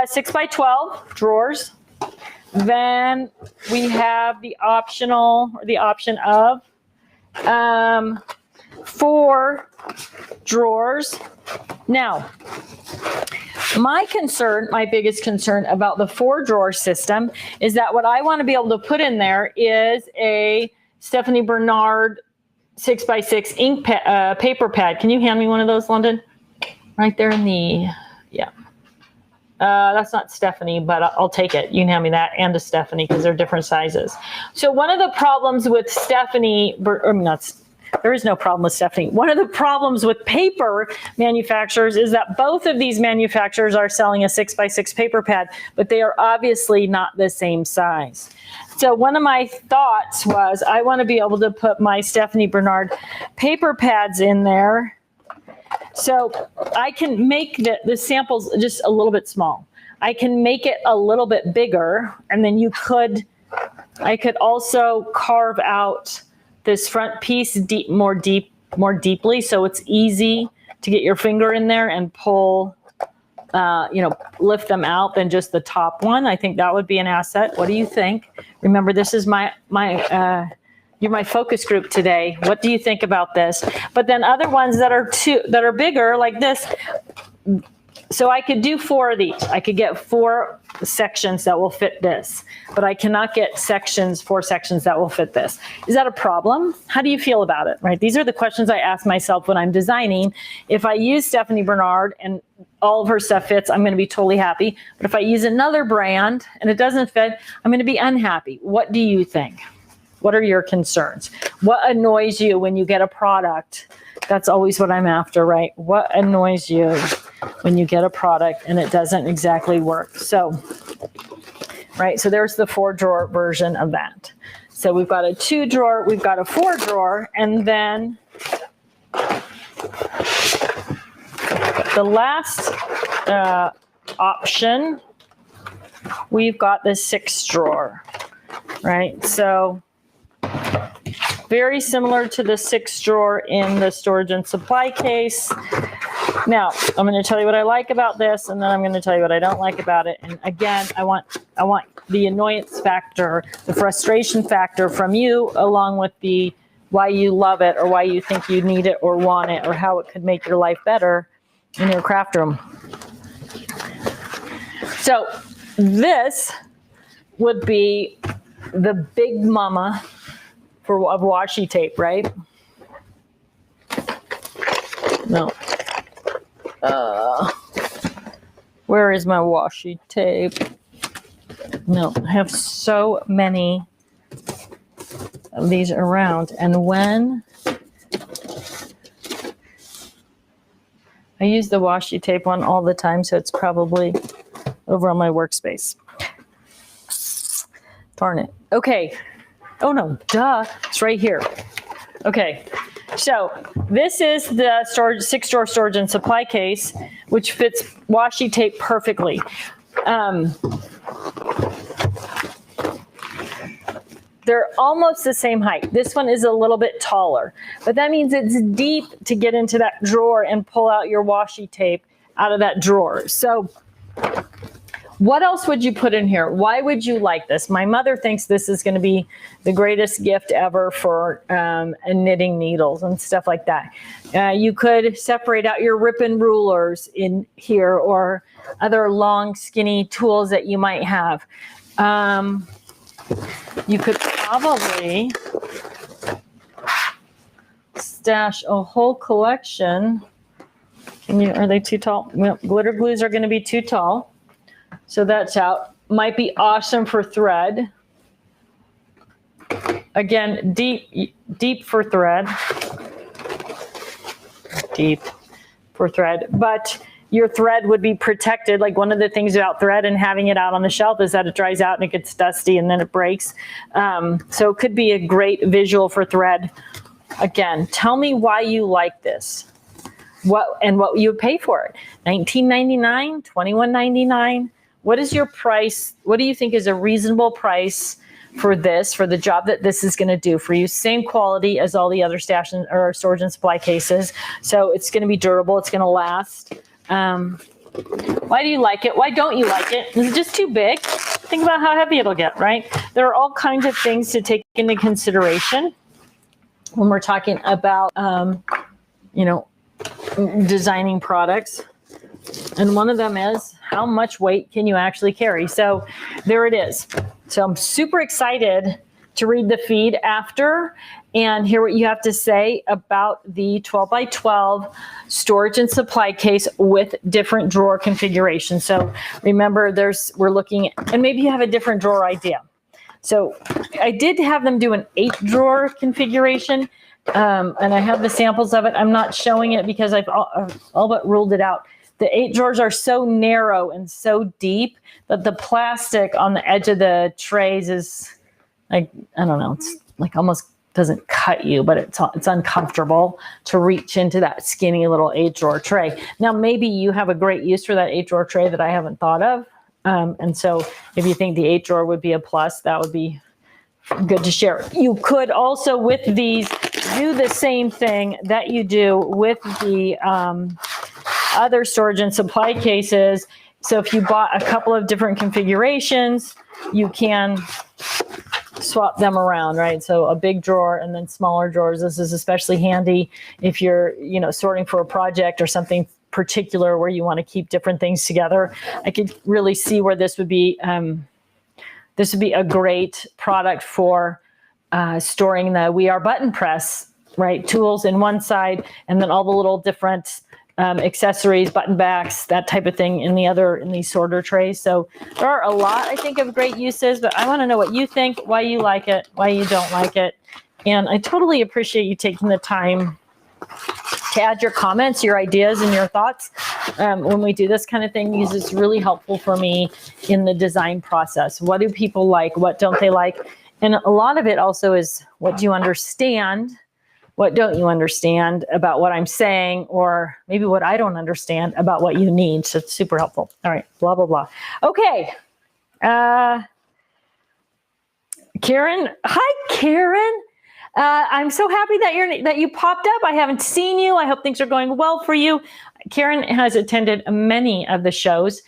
6 by 12 drawers. Then we have the option of 4 drawers. Now, my biggest concern about the 4-drawer system is that what I want to be able to put in there is a Stephanie Bernard 6x6 ink paper pad. Can you hand me one of those, London? Right there in the, yeah. That's not Stephanie, but I'll take it. You can hand me that and a Stephanie because they're different sizes. So one of the problems with Stephanie, There is no problem with Stephanie. One of the problems with paper manufacturers is that both of these manufacturers are selling a 6x6 paper pad, but they are obviously not the same size. So one of my thoughts was I want to be able to put my Stephanie Bernard paper pads in there. So I can make the samples just a little bit small. I can make it a little bit bigger, and then I could also carve out this front piece more deeply, so it's easy to get your finger in there and pull, lift them out than just the top one. I think that would be an asset. What do you think? Remember, this is you're my focus group today. What do you think about this? But then other ones that are bigger like this. So I could do 4 of these. I could get 4 sections that will fit this, but I cannot get 4 sections that will fit this. Is that a problem? How do you feel about it, right? These are the questions I ask myself when I'm designing. If I use Stephanie Bernard and all of her stuff fits, I'm going to be totally happy. But if I use another brand and it doesn't fit, I'm going to be unhappy. What do you think? What are your concerns? What annoys you when you get a product? That's always what I'm after, right? What annoys you when you get a product and it doesn't exactly work? So, right, so there's the 4-drawer version of that. So we've got a 2-drawer, we've got a 4-drawer, and then the last option, we've got the 6-drawer, right? So very similar to the 6-drawer in the storage and supply case. Now, I'm going to tell you what I like about this, and then I'm going to tell you what I don't like about it. And again, I want the annoyance factor, the frustration factor from you, along with the why you love it or why you think you need it or want it or how it could make your life better in your craft room. So this would be the big mama of washi tape, right? No. Where is my washi tape? No, I have so many of these around. And when I use the washi tape one all the time, so it's probably over on my workspace. Darn it. Okay. Oh no, duh, it's right here. Okay, so this is the 6-drawer storage and supply case, which fits washi tape perfectly. They're almost the same height. This one is a little bit taller, but that means it's deep to get into that drawer and pull out your washi tape out of that drawer. So what else would you put in here? Why would you like this? My mother thinks this is going to be the greatest gift ever for knitting needles and stuff like that. You could separate out your ribbon rulers in here or other long, skinny tools that you might have. You could probably stash a whole collection. Are they too tall? Well, glitter glues are going to be too tall. So that's out. Might be awesome for thread. Again, deep for thread. Deep for thread. But your thread would be protected. Like one of the things about thread and having it out on the shelf is that it dries out and it gets dusty and then it breaks. So it could be a great visual for thread. Again, tell me why you like this. What you would pay for it. $19.99, $21.99. What is your price? What do you think is a reasonable price for this, for the job that this is going to do for you? Same quality as all the other storage and supply cases. So it's going to be durable. It's going to last. Why do you like it? Why don't you like it? Is it just too big? Think about how heavy it'll get, right? There are all kinds of things to take into consideration when we're talking about, designing products. And one of them is how much weight can you actually carry? So there it is. So I'm super excited to read the feed after and hear what you have to say about the 12 by 12 storage and supply case with different drawer configurations. So remember, we're looking, and maybe you have a different drawer idea. So I did have them do an 8-drawer configuration, and I have the samples of it. I'm not showing it because I've all but ruled it out. The 8 drawers are so narrow and so deep that the plastic on the edge of the trays is like, I don't know, it's like almost doesn't cut you, but it's uncomfortable to reach into that skinny little 8-drawer tray. Now, maybe you have a great use for that 8-drawer tray that I haven't thought of. And so if you think the 8-drawer would be a plus, that would be good to share. You could also, with these, do the same thing that you do with the other storage and supply cases. So if you bought a couple of different configurations, you can swap them around, right? So a big drawer and then smaller drawers. This is especially handy if you're, sorting for a project or something particular where you want to keep different things together. I could really see where this would be a great product for storing the We Are button press, right? Tools in one side, and then all the little different accessories, button backs, that type of thing in these sorter trays. So there are a lot, I think, of great uses, but I want to know what you think, why you like it, why you don't like it. And I totally appreciate you taking the time to add your comments, your ideas, and your thoughts when we do this kind of thing, because it's really helpful for me in the design process. What do people like? What don't they like? And a lot of it also is, what do you understand? What don't you understand about what I'm saying, or maybe what I don't understand about what you need? So it's super helpful. All right, blah, blah, blah. Okay. Karen. Hi, Karen. I'm so happy that you popped up. I haven't seen you. I hope things are going well for you. Karen has attended many of the shows,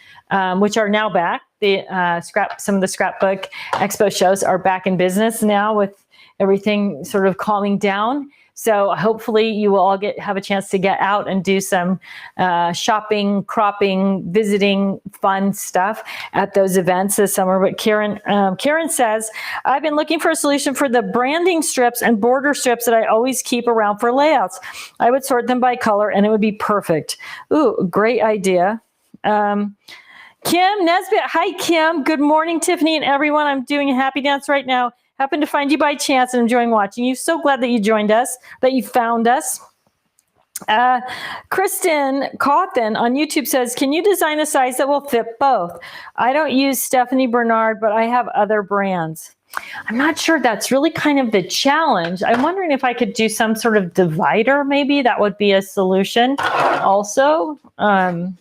which are now back. Some of the Scrapbook Expo shows are back in business now with everything sort of calming down. So hopefully you will all have a chance to get out and do some shopping, cropping, visiting, fun stuff at those events this summer. But Karen says, I've been looking for a solution for the branding strips and border strips that I always keep around for layouts. I would sort them by color and it would be perfect. Ooh, great idea. Kim Nesbitt. Hi, Kim. Good morning, Tiffany and everyone. I'm doing a happy dance right now. Happened to find you by chance and enjoying watching you. So glad that you joined us, that you found us. Kristen Cawthon on YouTube says, can you design a size that will fit both? I don't use Stephanie Bernard, but I have other brands. I'm not sure. That's really kind of the challenge. I'm wondering if I could do some sort of divider. Maybe that would be a solution. Also, I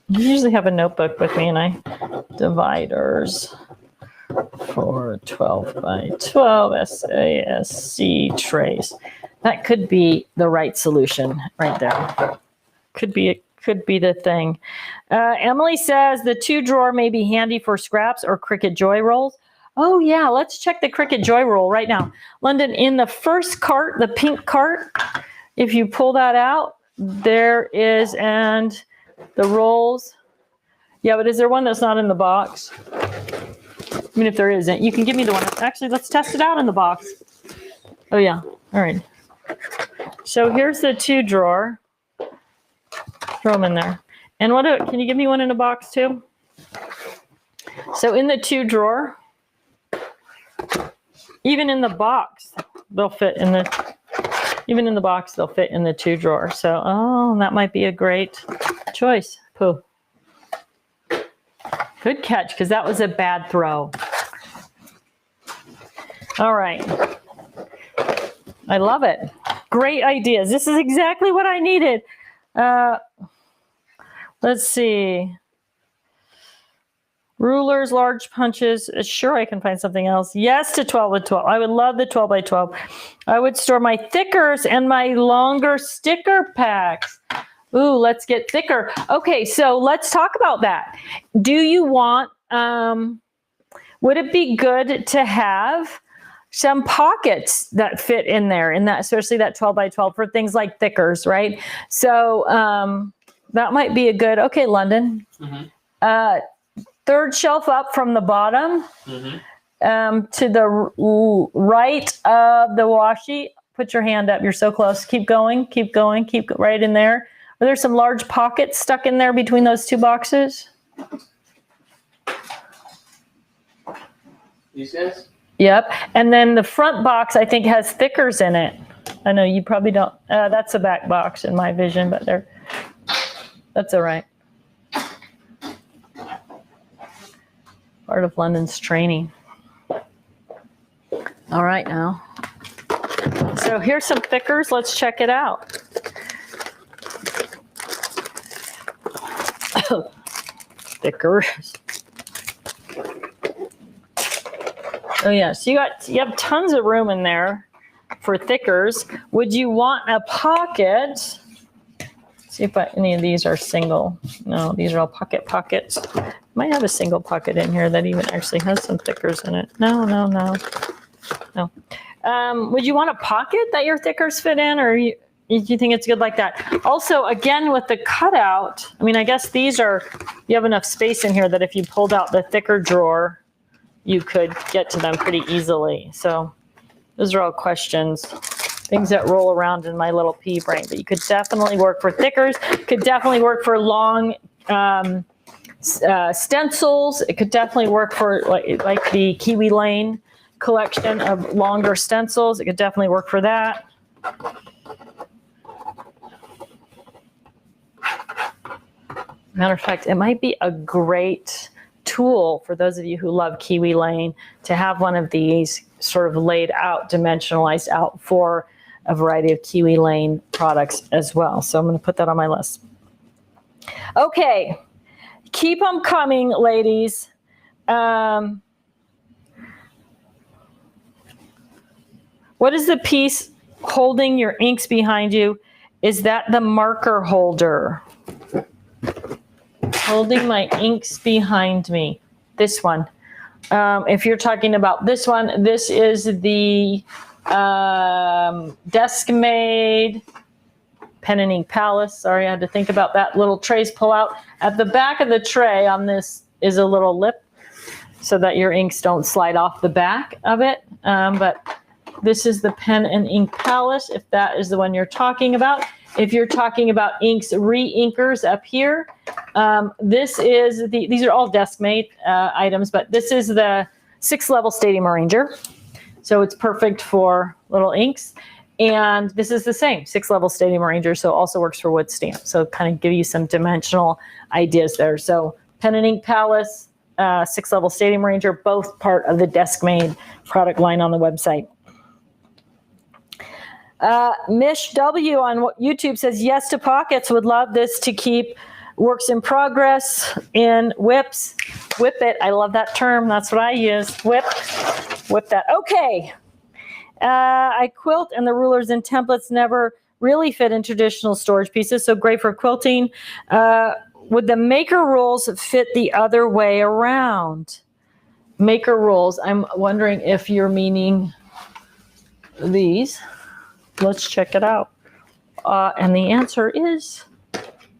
usually have a notebook with me, and dividers for 12 by 12 SASC trays. That could be the right solution right there. Could be the thing. Emily says the 2-drawer may be handy for scraps or Cricut Joy rolls. Oh yeah, let's check the Cricut Joy roll right now. London, in the first cart, the pink cart, if you pull that out, there is, and the rolls. Yeah, but is there one that's not in the box? I mean, if there isn't, you can give me the one. Actually, let's test it out in the box. Oh, yeah. All right. So here's the 2-drawer. Throw them in there. And can you give me one in a box, too? So in the 2-drawer, even in the box, they'll fit in the 2-drawer. So, that might be a great choice. Pooh. Good catch, because that was a bad throw. All right. I love it. Great ideas. This is exactly what I needed. Let's see. Rulers, large punches. Sure, I can find something else. Yes to 12 by 12. I would love the 12 by 12. I would store my thickers and my longer sticker packs. Ooh, let's get thicker. Okay, so let's talk about that. Do you want, would it be good to have some pockets that fit in there, especially that 12 by 12 for things like thickers, right? So that might be a good, okay, London. Mm-hmm. Third shelf up from the bottom to the right of the washi. Put your hand up. You're so close. Keep going, keep going, keep right in there. Are there some large pockets stuck in there between those 2 boxes? These guys? Yep. And then the front box, I think, has thickers in it. I know you probably don't. That's the back box in my vision, but that's all right. Part of London's training. All right, now. So here's some thickers. Let's check it out. Thickers. Oh yeah, so you have tons of room in there for thickers. Would you want a pocket? See if any of these are single. No, these are all pockets. Might have a single pocket in here that even actually has some thickers in it. No. Would you want a pocket that your thickers fit in, or do you think it's good like that? Also, again, with the cutout, I mean, I guess you have enough space in here that if you pulled out the thicker drawer, you could get to them pretty easily. So those are all questions, things that roll around in my little pea brain. But you could definitely work for thickers. Could definitely work for long stencils. It could definitely work for like the Kiwi Lane collection of longer stencils. It could definitely work for that. Matter of fact, it might be a great tool for those of you who love Kiwi Lane to have one of these sort of laid out, dimensionalized out for a variety of Kiwi Lane products as well. So I'm going to put that on my list. Okay, keep them coming, ladies. What is the piece holding your inks behind you? Is that the marker holder? Holding my inks behind me. This one. If you're talking about this one, this is the desk-made pen and ink palace. Sorry, I had to think about that. Little trays pull out. At the back of the tray on this is a little lip so that your inks don't slide off the back of it. But this is the pen and ink palace, if that is the one you're talking about. If you're talking about inks re-inkers up here, these are all desk-made items, but this is the 6-level Stadium Arranger. So it's perfect for little inks. And this is the same, 6-level Stadium Arranger, so it also works for wood stamp. So kind of give you some dimensional ideas there. So pen and ink palace, 6-level Stadium Arranger, both part of the desk-made product line on the website. Mish W on YouTube says, yes to pockets. Would love this to keep works in progress in whips. Whip it. I love that term. That's what I use. Whip that. Okay. I quilt and the rulers and templates never really fit in traditional storage pieces. So great for quilting. Would the maker rules fit the other way around? Maker rules. I'm wondering if you're meaning these. Let's check it out. And the answer is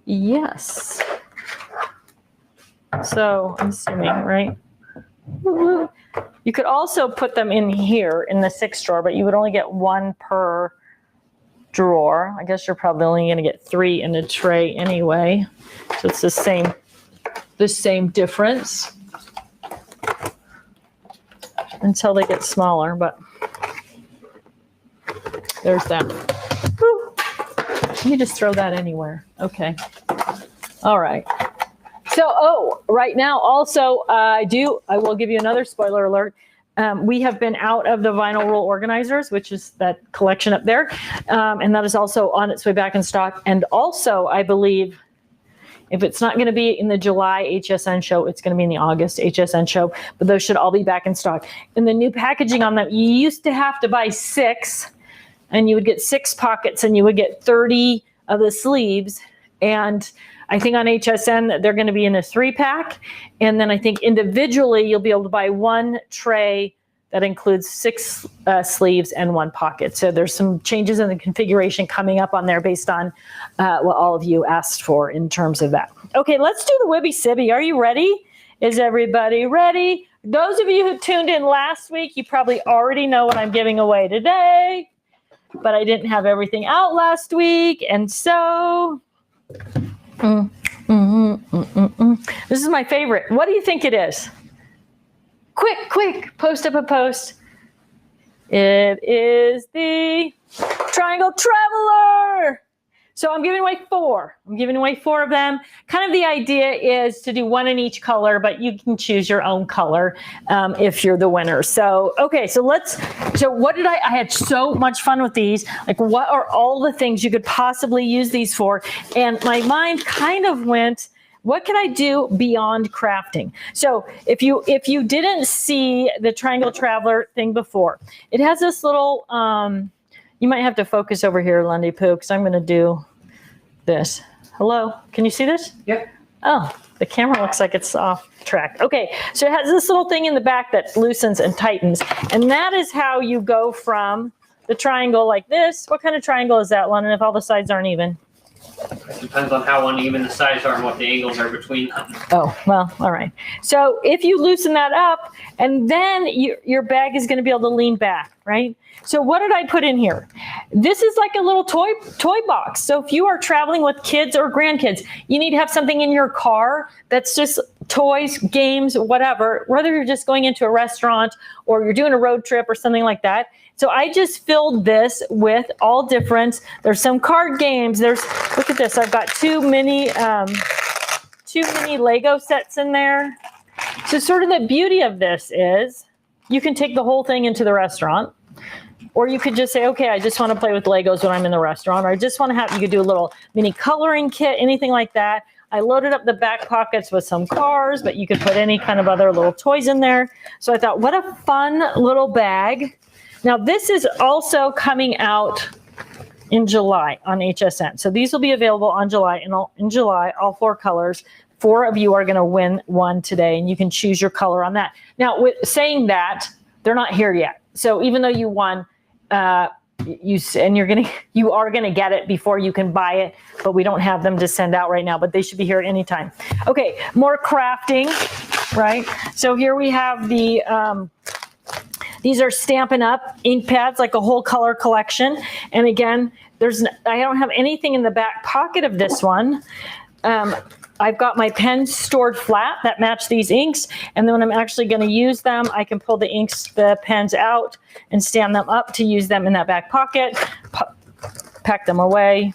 yes. So I'm assuming, right? You could also put them in here in the 6 drawer, but you would only get 1 per drawer. I guess you're probably only going to get 3 in a tray anyway. So it's the same difference until they get smaller, but there's that. Woo. You just throw that anywhere. Okay. All right. So, right now also, I will give you another spoiler alert. We have been out of the vinyl roll organizers, which is that collection up there. And that is also on its way back in stock. And also, I believe, if it's not going to be in the July HSN show, it's going to be in the August HSN show. But those should all be back in stock. And the new packaging on them, you used to have to buy 6. And you would get 6 pockets and you would get 30 of the sleeves. And I think on HSN, they're going to be in a 3-pack. And then I think individually, you'll be able to buy 1 tray that includes 6 sleeves and 1 pocket. So there's some changes in the configuration coming up on there based on what all of you asked for in terms of that. Okay, let's do the WIBYCBI. Are you ready? Is everybody ready? Those of you who tuned in last week, you probably already know what I'm giving away today. But I didn't have everything out last week, and so this is my favorite. What do you think it is? quick, post up a post. It is the Triangle Traveler. So I'm giving away 4. I'm giving away 4 of them. Kind of the idea is to do 1 in each color, but you can choose your own color if you're the winner. So, okay, so what did I had so much fun with these. Like, what are all the things you could possibly use these for? And my mind kind of went, what can I do beyond crafting? So if you didn't see the Triangle Traveler thing before, it has this little, you might have to focus over here, Lundy Poo, because I'm going to do this. Hello, can you see this? Yep. Oh, the camera looks like it's off track. Okay, so it has this little thing in the back that loosens and tightens, and that is how you go from the triangle like this. What kind of triangle is that, London, if all the sides aren't even? It depends on how uneven the sides are and what the angles are between them. Oh, well, all right. So if you loosen that up, and then your bag is going to be able to lean back, right? So what did I put in here? This is like a little toy box. So if you are traveling with kids or grandkids, you need to have something in your car that's just toys, games, whatever, whether you're just going into a restaurant or you're doing a road trip or something like that. So I just filled this with all different, there's some card games. Look at this. I've got two mini Lego sets in there. So sort of the beauty of this is you can take the whole thing into the restaurant, or you could just say, okay, I just want to play with Legos when I'm in the restaurant, or I just want to have, you could do a little mini coloring kit, anything like that. I loaded up the back pockets with some cars, but you could put any kind of other little toys in there. So I thought, what a fun little bag. Now this is also coming out in July on HSN. So these will be available on July, and in July, all 4 colors. 4 of you are going to win one today, and you can choose your color on that. Now, with saying that, they're not here yet. So even though you won, you are gonna get it before you can buy it, but we don't have them to send out right now, but they should be here at any time. Okay, more crafting, right? So here we have the, these are Stampin' Up! Ink pads, like a whole color collection. And again, I don't have anything in the back pocket of this one. I've got my pens stored flat that match these inks, and then when I'm actually going to use them, I can pull the pens out and stand them up to use them in that back pocket, pack them away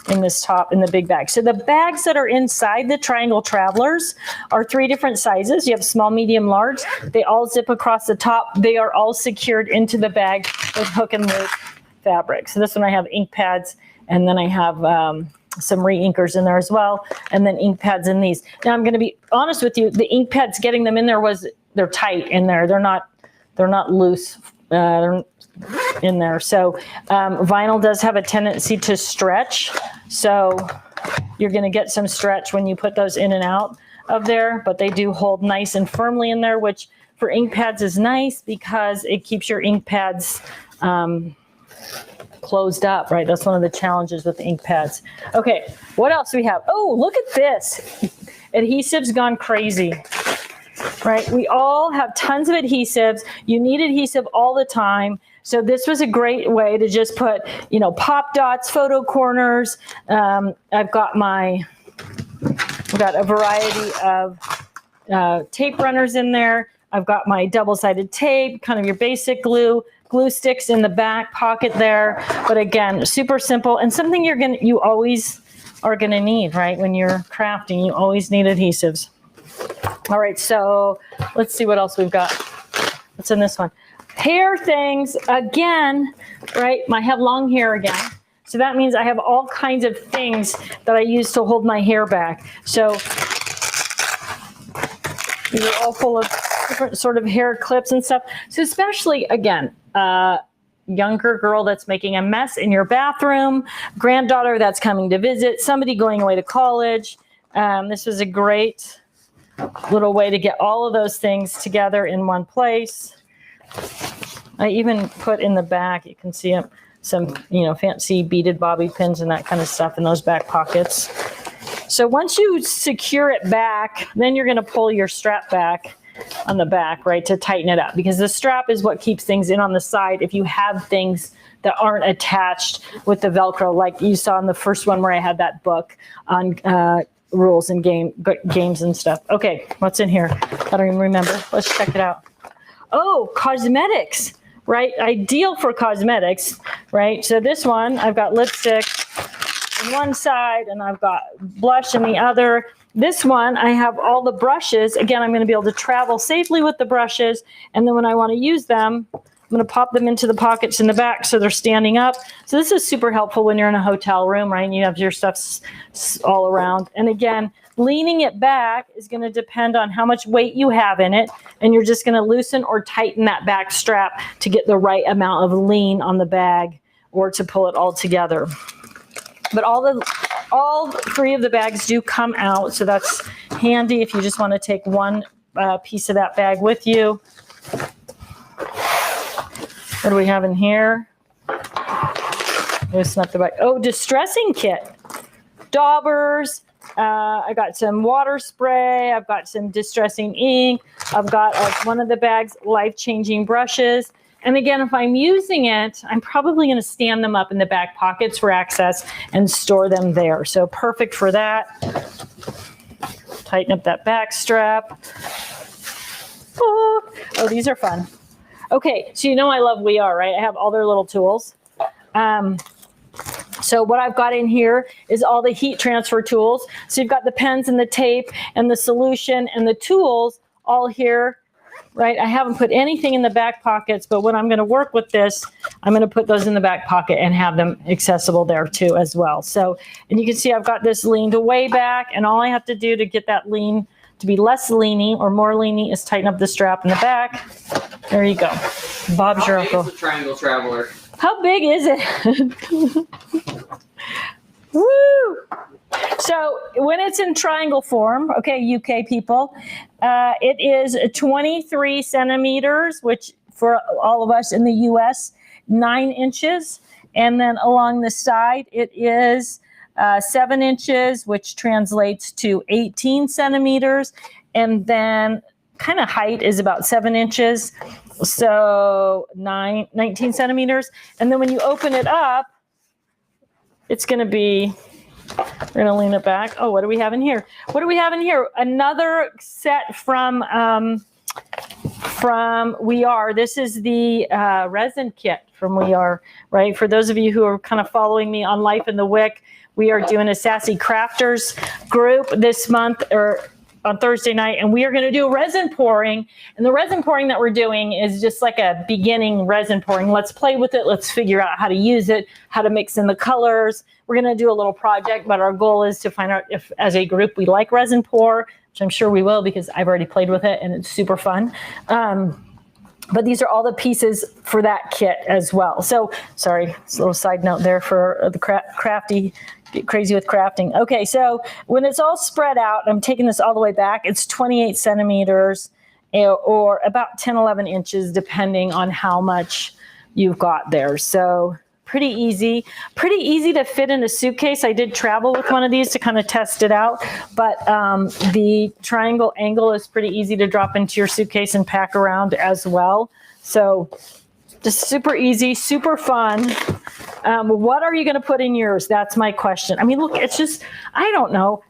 in the big bag. So the bags that are inside the Triangle Travelers are 3 different sizes. You have small, medium, large. They all zip across the top. They are all secured into the bag with hook and loop fabric. So this one I have ink pads, and then I have some re-inkers in there as well, and then ink pads in these. Now I'm going to be honest with you, the ink pads, getting them in there they're tight in there. They're not loose. They're in there. So vinyl does have a tendency to stretch. So you're going to get some stretch when you put those in and out of there, but they do hold nice and firmly in there, which for ink pads is nice because it keeps your ink pads closed up, right? That's one of the challenges with the ink pads. Okay, what else do we have? Oh, look at this. Adhesives gone crazy, right? We all have tons of adhesives. You need adhesive all the time. So this was a great way to just put, pop dots, photo corners. I've got a variety of tape runners in there. I've got my double-sided tape, kind of your basic glue sticks in the back pocket there. But again, super simple and something you always are gonna need, right? When you're crafting, you always need adhesives. All right, so let's see what else we've got. What's in this one? Hair things, again, right? I have long hair again. So that means I have all kinds of things that I use to hold my hair back. So these are all full of different sort of hair clips and stuff. So especially, again, younger girl that's making a mess in your bathroom, granddaughter that's coming to visit, somebody going away to college. This was a great little way to get all of those things together in one place. I even put in the back, you can see some, fancy beaded bobby pins and that kind of stuff in those back pockets. So once you secure it back, then you're going to pull your strap back on the back, right, to tighten it up, because the strap is what keeps things in on the side if you have things that aren't attached with the Velcro, like you saw in the first one where I had that book on rules and games and stuff. Okay, what's in here? I don't even remember. Let's check it out. Oh, cosmetics, right? Ideal for cosmetics, right? So this one, I've got lipstick on one side and I've got blush on the other. This one, I have all the brushes. Again, I'm going to be able to travel safely with the brushes. And then when I want to use them, I'm going to pop them into the pockets in the back so they're standing up. So this is super helpful when you're in a hotel room, right? And you have your stuff all around. And again, leaning it back is going to depend on how much weight you have in it. And you're just going to loosen or tighten that back strap to get the right amount of lean on the bag or to pull it all together. But all three of the bags do come out. So that's handy if you just want to take one piece of that bag with you. What do we have in here? It's not the bag. Oh, distressing kit. Daubers. I got some water spray. I've got some distressing ink. I've got one of the bags, life-changing brushes. And again, if I'm using it, I'm probably going to stand them up in the back pockets for access and store them there. So perfect for that. Tighten up that back strap. Oh, these are fun. Okay, so you know I love We Are, right? I have all their little tools. So what I've got in here is all the heat transfer tools. So you've got the pens and the tape and the solution and the tools all here, right? I haven't put anything in the back pockets, but when I'm going to work with this, I'm going to put those in the back pocket and have them accessible there too as well. So, and you can see I've got this leaned way back, and all I have to do to get that lean to be less leany or more leany is tighten up the strap in the back. There you go. Bob's your uncle. How big is the Triangle Traveler? How big is it? Woo! So when it's in triangle form, okay, UK people, it is 23 centimeters, which for all of us in the US, 9 inches. And then along the side, it is 7 inches, which translates to 18 centimeters. And then kind of height is about 7 inches. So 19 centimeters. And then when you open it up, it's going to be, we're going to lean it back. Oh, what do we have in here? What do we have in here? Another set from We Are. This is the resin kit from We Are, right? For those of you who are kind of following me on Life in the Wick, we are doing a Sassy Crafters group this month, or on Thursday night, and we are going to do resin pouring. And the resin pouring that we're doing is just like a beginning resin pouring. Let's play with it. Let's figure out how to use it, how to mix in the colors. We're going to do a little project, but our goal is to find out if, as a group, we like resin pour, which I'm sure we will because I've already played with it and it's super fun. But these are all the pieces for that kit as well. So, sorry, it's a little side note there for the crafty, get crazy with crafting. Okay, so when it's all spread out, I'm taking this all the way back, it's 28 centimeters or about 10, 11 inches, depending on how much you've got there. So pretty easy to fit in a suitcase. I did travel with one of these to kind of test it out, but the triangle angle is pretty easy to drop into your suitcase and pack around as well. So just super easy, super fun. What are you going to put in yours? That's my question. I mean, look, it's just, I don't know.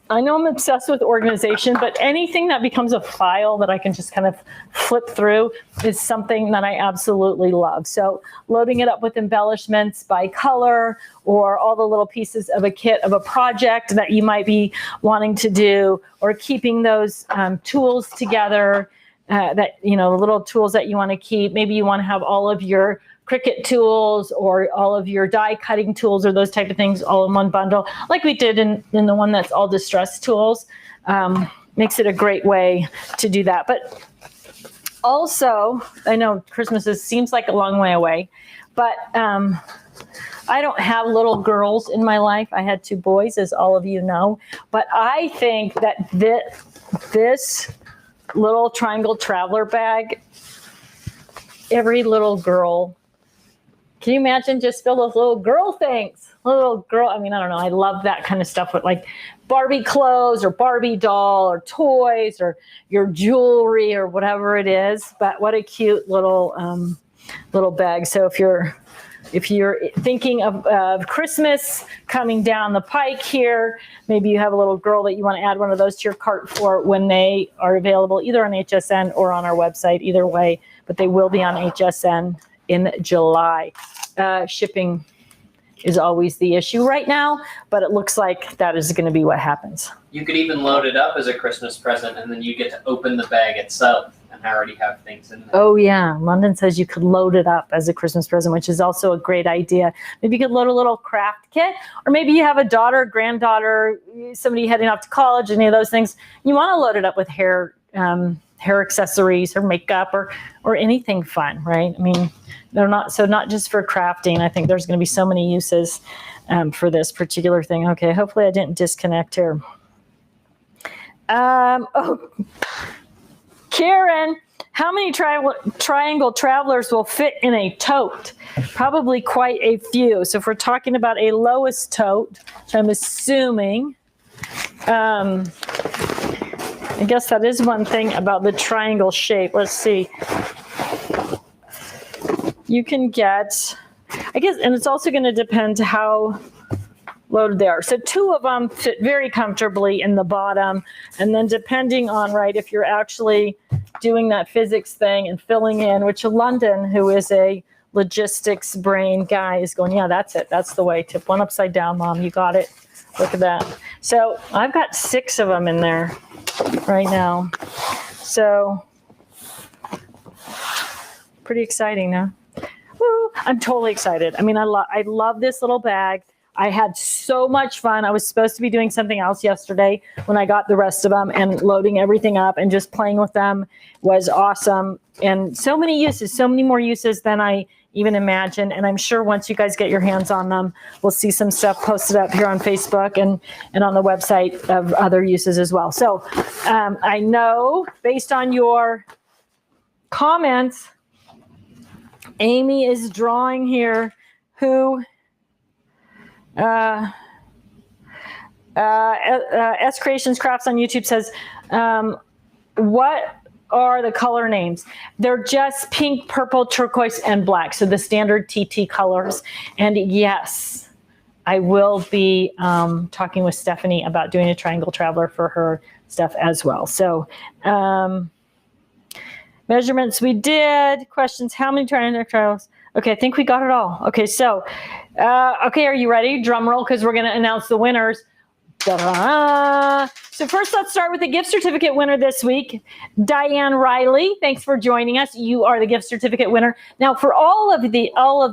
I know I'm obsessed with organization, but anything that becomes a file that I can just kind of flip through is something that I absolutely love. So loading it up with embellishments by color or all the little pieces of a kit of a project that you might be wanting to do, or keeping those tools together, that, you know, the little tools that you want to keep. Maybe you want to have all of your Cricut tools or all of your die cutting tools or those type of things all in one bundle, like we did in the one that's all distress tools. Makes it a great way to do that. But also, I know Christmas seems like a long way away, but I don't have little girls in my life. I had 2 boys, as all of you know. But I think that this little triangle traveler bag, every little girl, can you imagine just filled with little girl things? Little girl, I mean, I don't know. I love that kind of stuff with like Barbie clothes or Barbie doll or toys or your jewelry or whatever it is. But what a cute little bag. So if you're if you're thinking of Christmas coming down the pike here, maybe you have a little girl that you want to add one of those to your cart for when they are available either on HSN or on our website, either way, but they will be on HSN in July. Shipping is always the issue right now, but it looks like that is going to be what happens. You could even load it up as a Christmas present, and then you get to open the bag itself and already have things in there. Oh yeah, London says you could load it up as a Christmas present, which is also a great idea. Maybe you could load a little craft kit, or maybe you have a daughter, granddaughter, somebody heading off to college, any of those things. You want to load it up with hair accessories or makeup or anything fun, right? I mean, they're not just for crafting. I think there's going to be so many uses for this particular thing. Okay, hopefully I didn't disconnect here. Karen, how many triangle travelers will fit in a tote? Probably quite a few. So if we're talking about a lowest tote, which I'm assuming, I guess that is one thing about the triangle shape. Let's see. You can get, I guess, and it's also going to depend how loaded they are. So 2 of them fit very comfortably in the bottom. And then depending on, right, if you're actually doing that physics thing and filling in, which London, who is a logistics brain guy, is going, yeah, that's it. That's the way. Tip one upside down, Mom. You got it. Look at that. So I've got 6 of them in there right now. So pretty exciting, huh? Woo, I'm totally excited. I mean, I love this little bag. I had so much fun. I was supposed to be doing something else yesterday when I got the rest of them, and loading everything up and just playing with them was awesome. And so many uses, so many more uses than I even imagined. And I'm sure once you guys get your hands on them, we'll see some stuff posted up here on Facebook and on the website of other uses as well. So I know based on your comments, Amy is drawing here who S Creations Crafts on YouTube says, what are the color names? They're just pink, purple, turquoise, and black. So the standard TT colors. And yes, I will be talking with Stephanie about doing a Triangle Traveler for her stuff as well. So measurements we did. Questions, how many Triangle Travelers? Okay, I think we got it all. Okay, so, okay, are you ready? Drum roll, because we're going to announce the winners. Da-da-da. So first, let's start with the gift certificate winner this week, Diane Riley. Thanks for joining us. You are the gift certificate winner. Now, for all of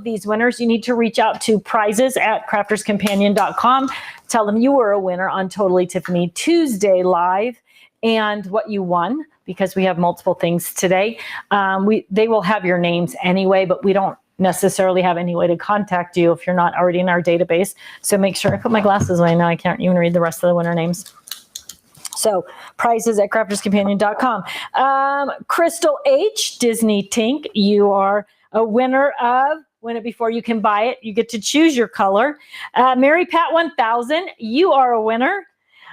these winners, you need to reach out to prizes@crafterscompanion.com. Tell them you were a winner on Totally Tiffany Tuesday Live and what you won, because we have multiple things today. They will have your names anyway, but we don't necessarily have any way to contact you if you're not already in our database. So make sure I put my glasses away now. I can't even read the rest of the winner names. So prizes@crafterscompanion.com. Crystal H, Disney Tink, you are a winner of Win It Before You Can Buy It. You get to choose your color. Mary Pat 1000, you are a winner.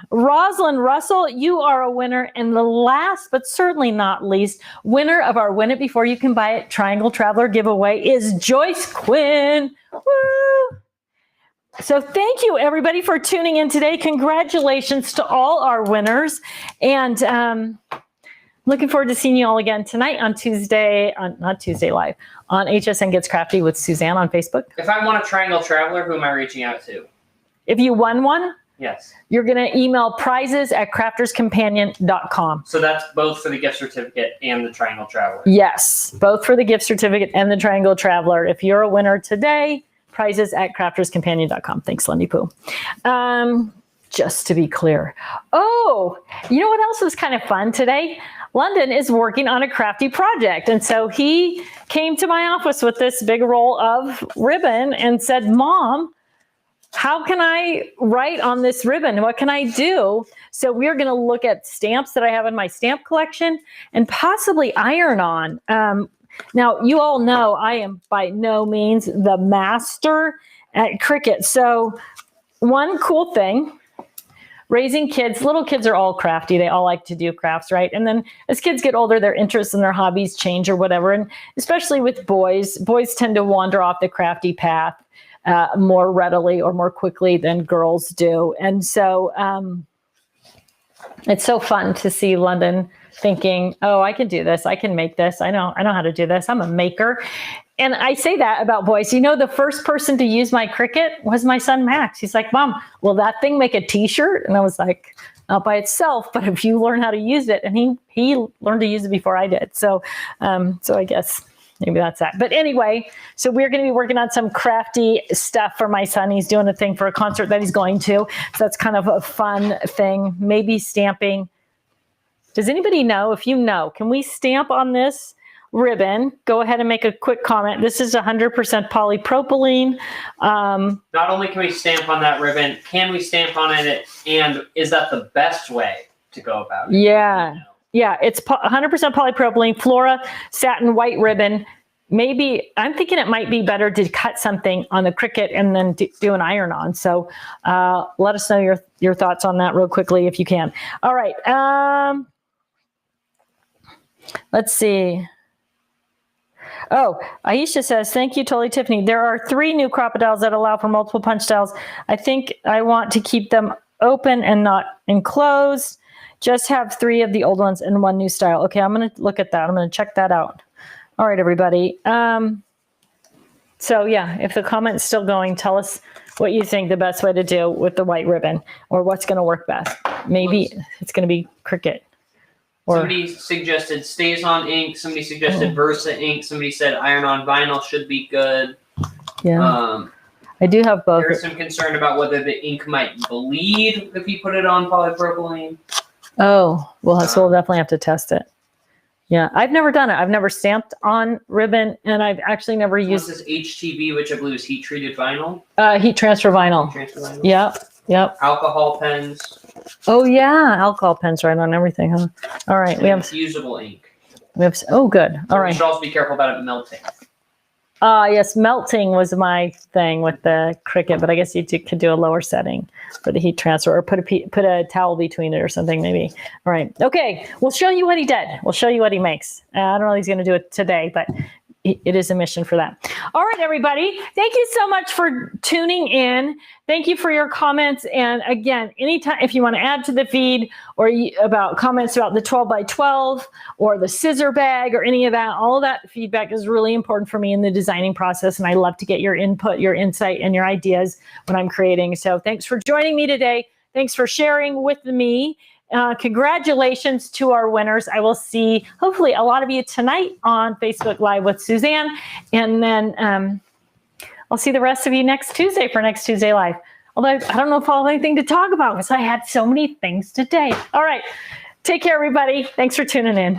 Rosalind Russell, you are a winner. And the last, but certainly not least, winner of our Win It Before You Can Buy It Triangle Traveler giveaway is Joyce Quinn. Woo! So thank you, everybody, for tuning in today. Congratulations to all our winners. And looking forward to seeing you all again tonight on Tuesday, not Tuesday Live, on HSN Gets Crafty with Suzanne on Facebook. If I want a Triangle Traveler, who am I reaching out to? If you won one, yes, you're going to email prizes@crafterscompanion.com. So that's both for the gift certificate and the Triangle Traveler? Yes, both for the gift certificate and the Triangle Traveler. If you're a winner today, prizes@crafterscompanion.com. Thanks, Lundy Poo. Just to be clear. Oh, you know what else was kind of fun today? London is working on a crafty project. And so he came to my office with this big roll of ribbon and said, Mom, how can I write on this ribbon? What can I do? So we're going to look at stamps that I have in my stamp collection and possibly iron on. Now, you all know I am by no means the master at Cricut. So one cool thing, raising kids, little kids are all crafty. They all like to do crafts, right? And then as kids get older, their interests and their hobbies change or whatever. And especially with boys tend to wander off the crafty path more readily or more quickly than girls do. And so it's so fun to see London thinking, oh, I can do this. I can make this. I know how to do this. I'm a maker. And I say that about boys. You know, the first person to use my Cricut was my son, Max. He's like, Mom, will that thing make a t-shirt? And I was like, not by itself, but if you learn how to use it. And he learned to use it before I did. So I guess maybe that's that. But anyway, so we're going to be working on some crafty stuff for my son. He's doing a thing for a concert that he's going to. So that's kind of a fun thing. Maybe stamping. Does anybody know? If you know, can we stamp on this ribbon? Go ahead and make a quick comment. This is 100% polypropylene. Not only can we stamp on that ribbon, can we stamp on it? And is that the best way to go about it? Yeah. Yeah, it's 100% polypropylene, Flora satin white ribbon. Maybe, I'm thinking it might be better to cut something on the Cricut and then do an iron on. So let us know your thoughts on that real quickly if you can. All right. Let's see. Oh, Aisha says, thank you, Totally Tiffany. There are 3 new Cropadiles that allow for multiple punch styles. I think I want to keep them open and not enclosed. Just have 3 of the old ones and 1 new style. Okay, I'm going to look at that. I'm going to check that out. All right, everybody. So yeah, if the comment's still going, tell us what you think the best way to do with the white ribbon or what's going to work best. Maybe it's going to be Cricut. Somebody suggested stays on ink. Somebody suggested Versa ink. Somebody said iron on vinyl should be good. Yeah. I do have both. There's some concern about whether the ink might bleed if you put it on polypropylene. Oh, well, so we'll definitely have to test it. Yeah, I've never done it. I've never stamped on ribbon, and I've actually never used this HTV, which I believe is heat treated vinyl. Heat transfer vinyl. Yep. Alcohol pens. Oh yeah, alcohol pens right on everything, huh? All right, and we have fusible ink. Oh, good. All right. We should also be careful about it melting. Yes, melting was my thing with the Cricut, but I guess you could do a lower setting for the heat transfer or put a towel between it or something maybe. All right. Okay. We'll show you what he did. We'll show you what he makes. I don't know if he's going to do it today, but it is a mission for that. All right, everybody. Thank you so much for tuning in. Thank you for your comments. And again, anytime, if you want to add to the feed or about comments about the 12 by 12 or the scissor bag or any of that, all of that feedback is really important for me in the designing process. And I love to get your input, your insight, and your ideas when I'm creating. So thanks for joining me today. Thanks for sharing with me. Congratulations to our winners. I will see hopefully a lot of you tonight on Facebook Live with Suzanne. And then I'll see the rest of you next Tuesday for Next Tuesday Live. Although I don't know if I'll have anything to talk about because I had so many things today. All right. Take care, everybody. Thanks for tuning in.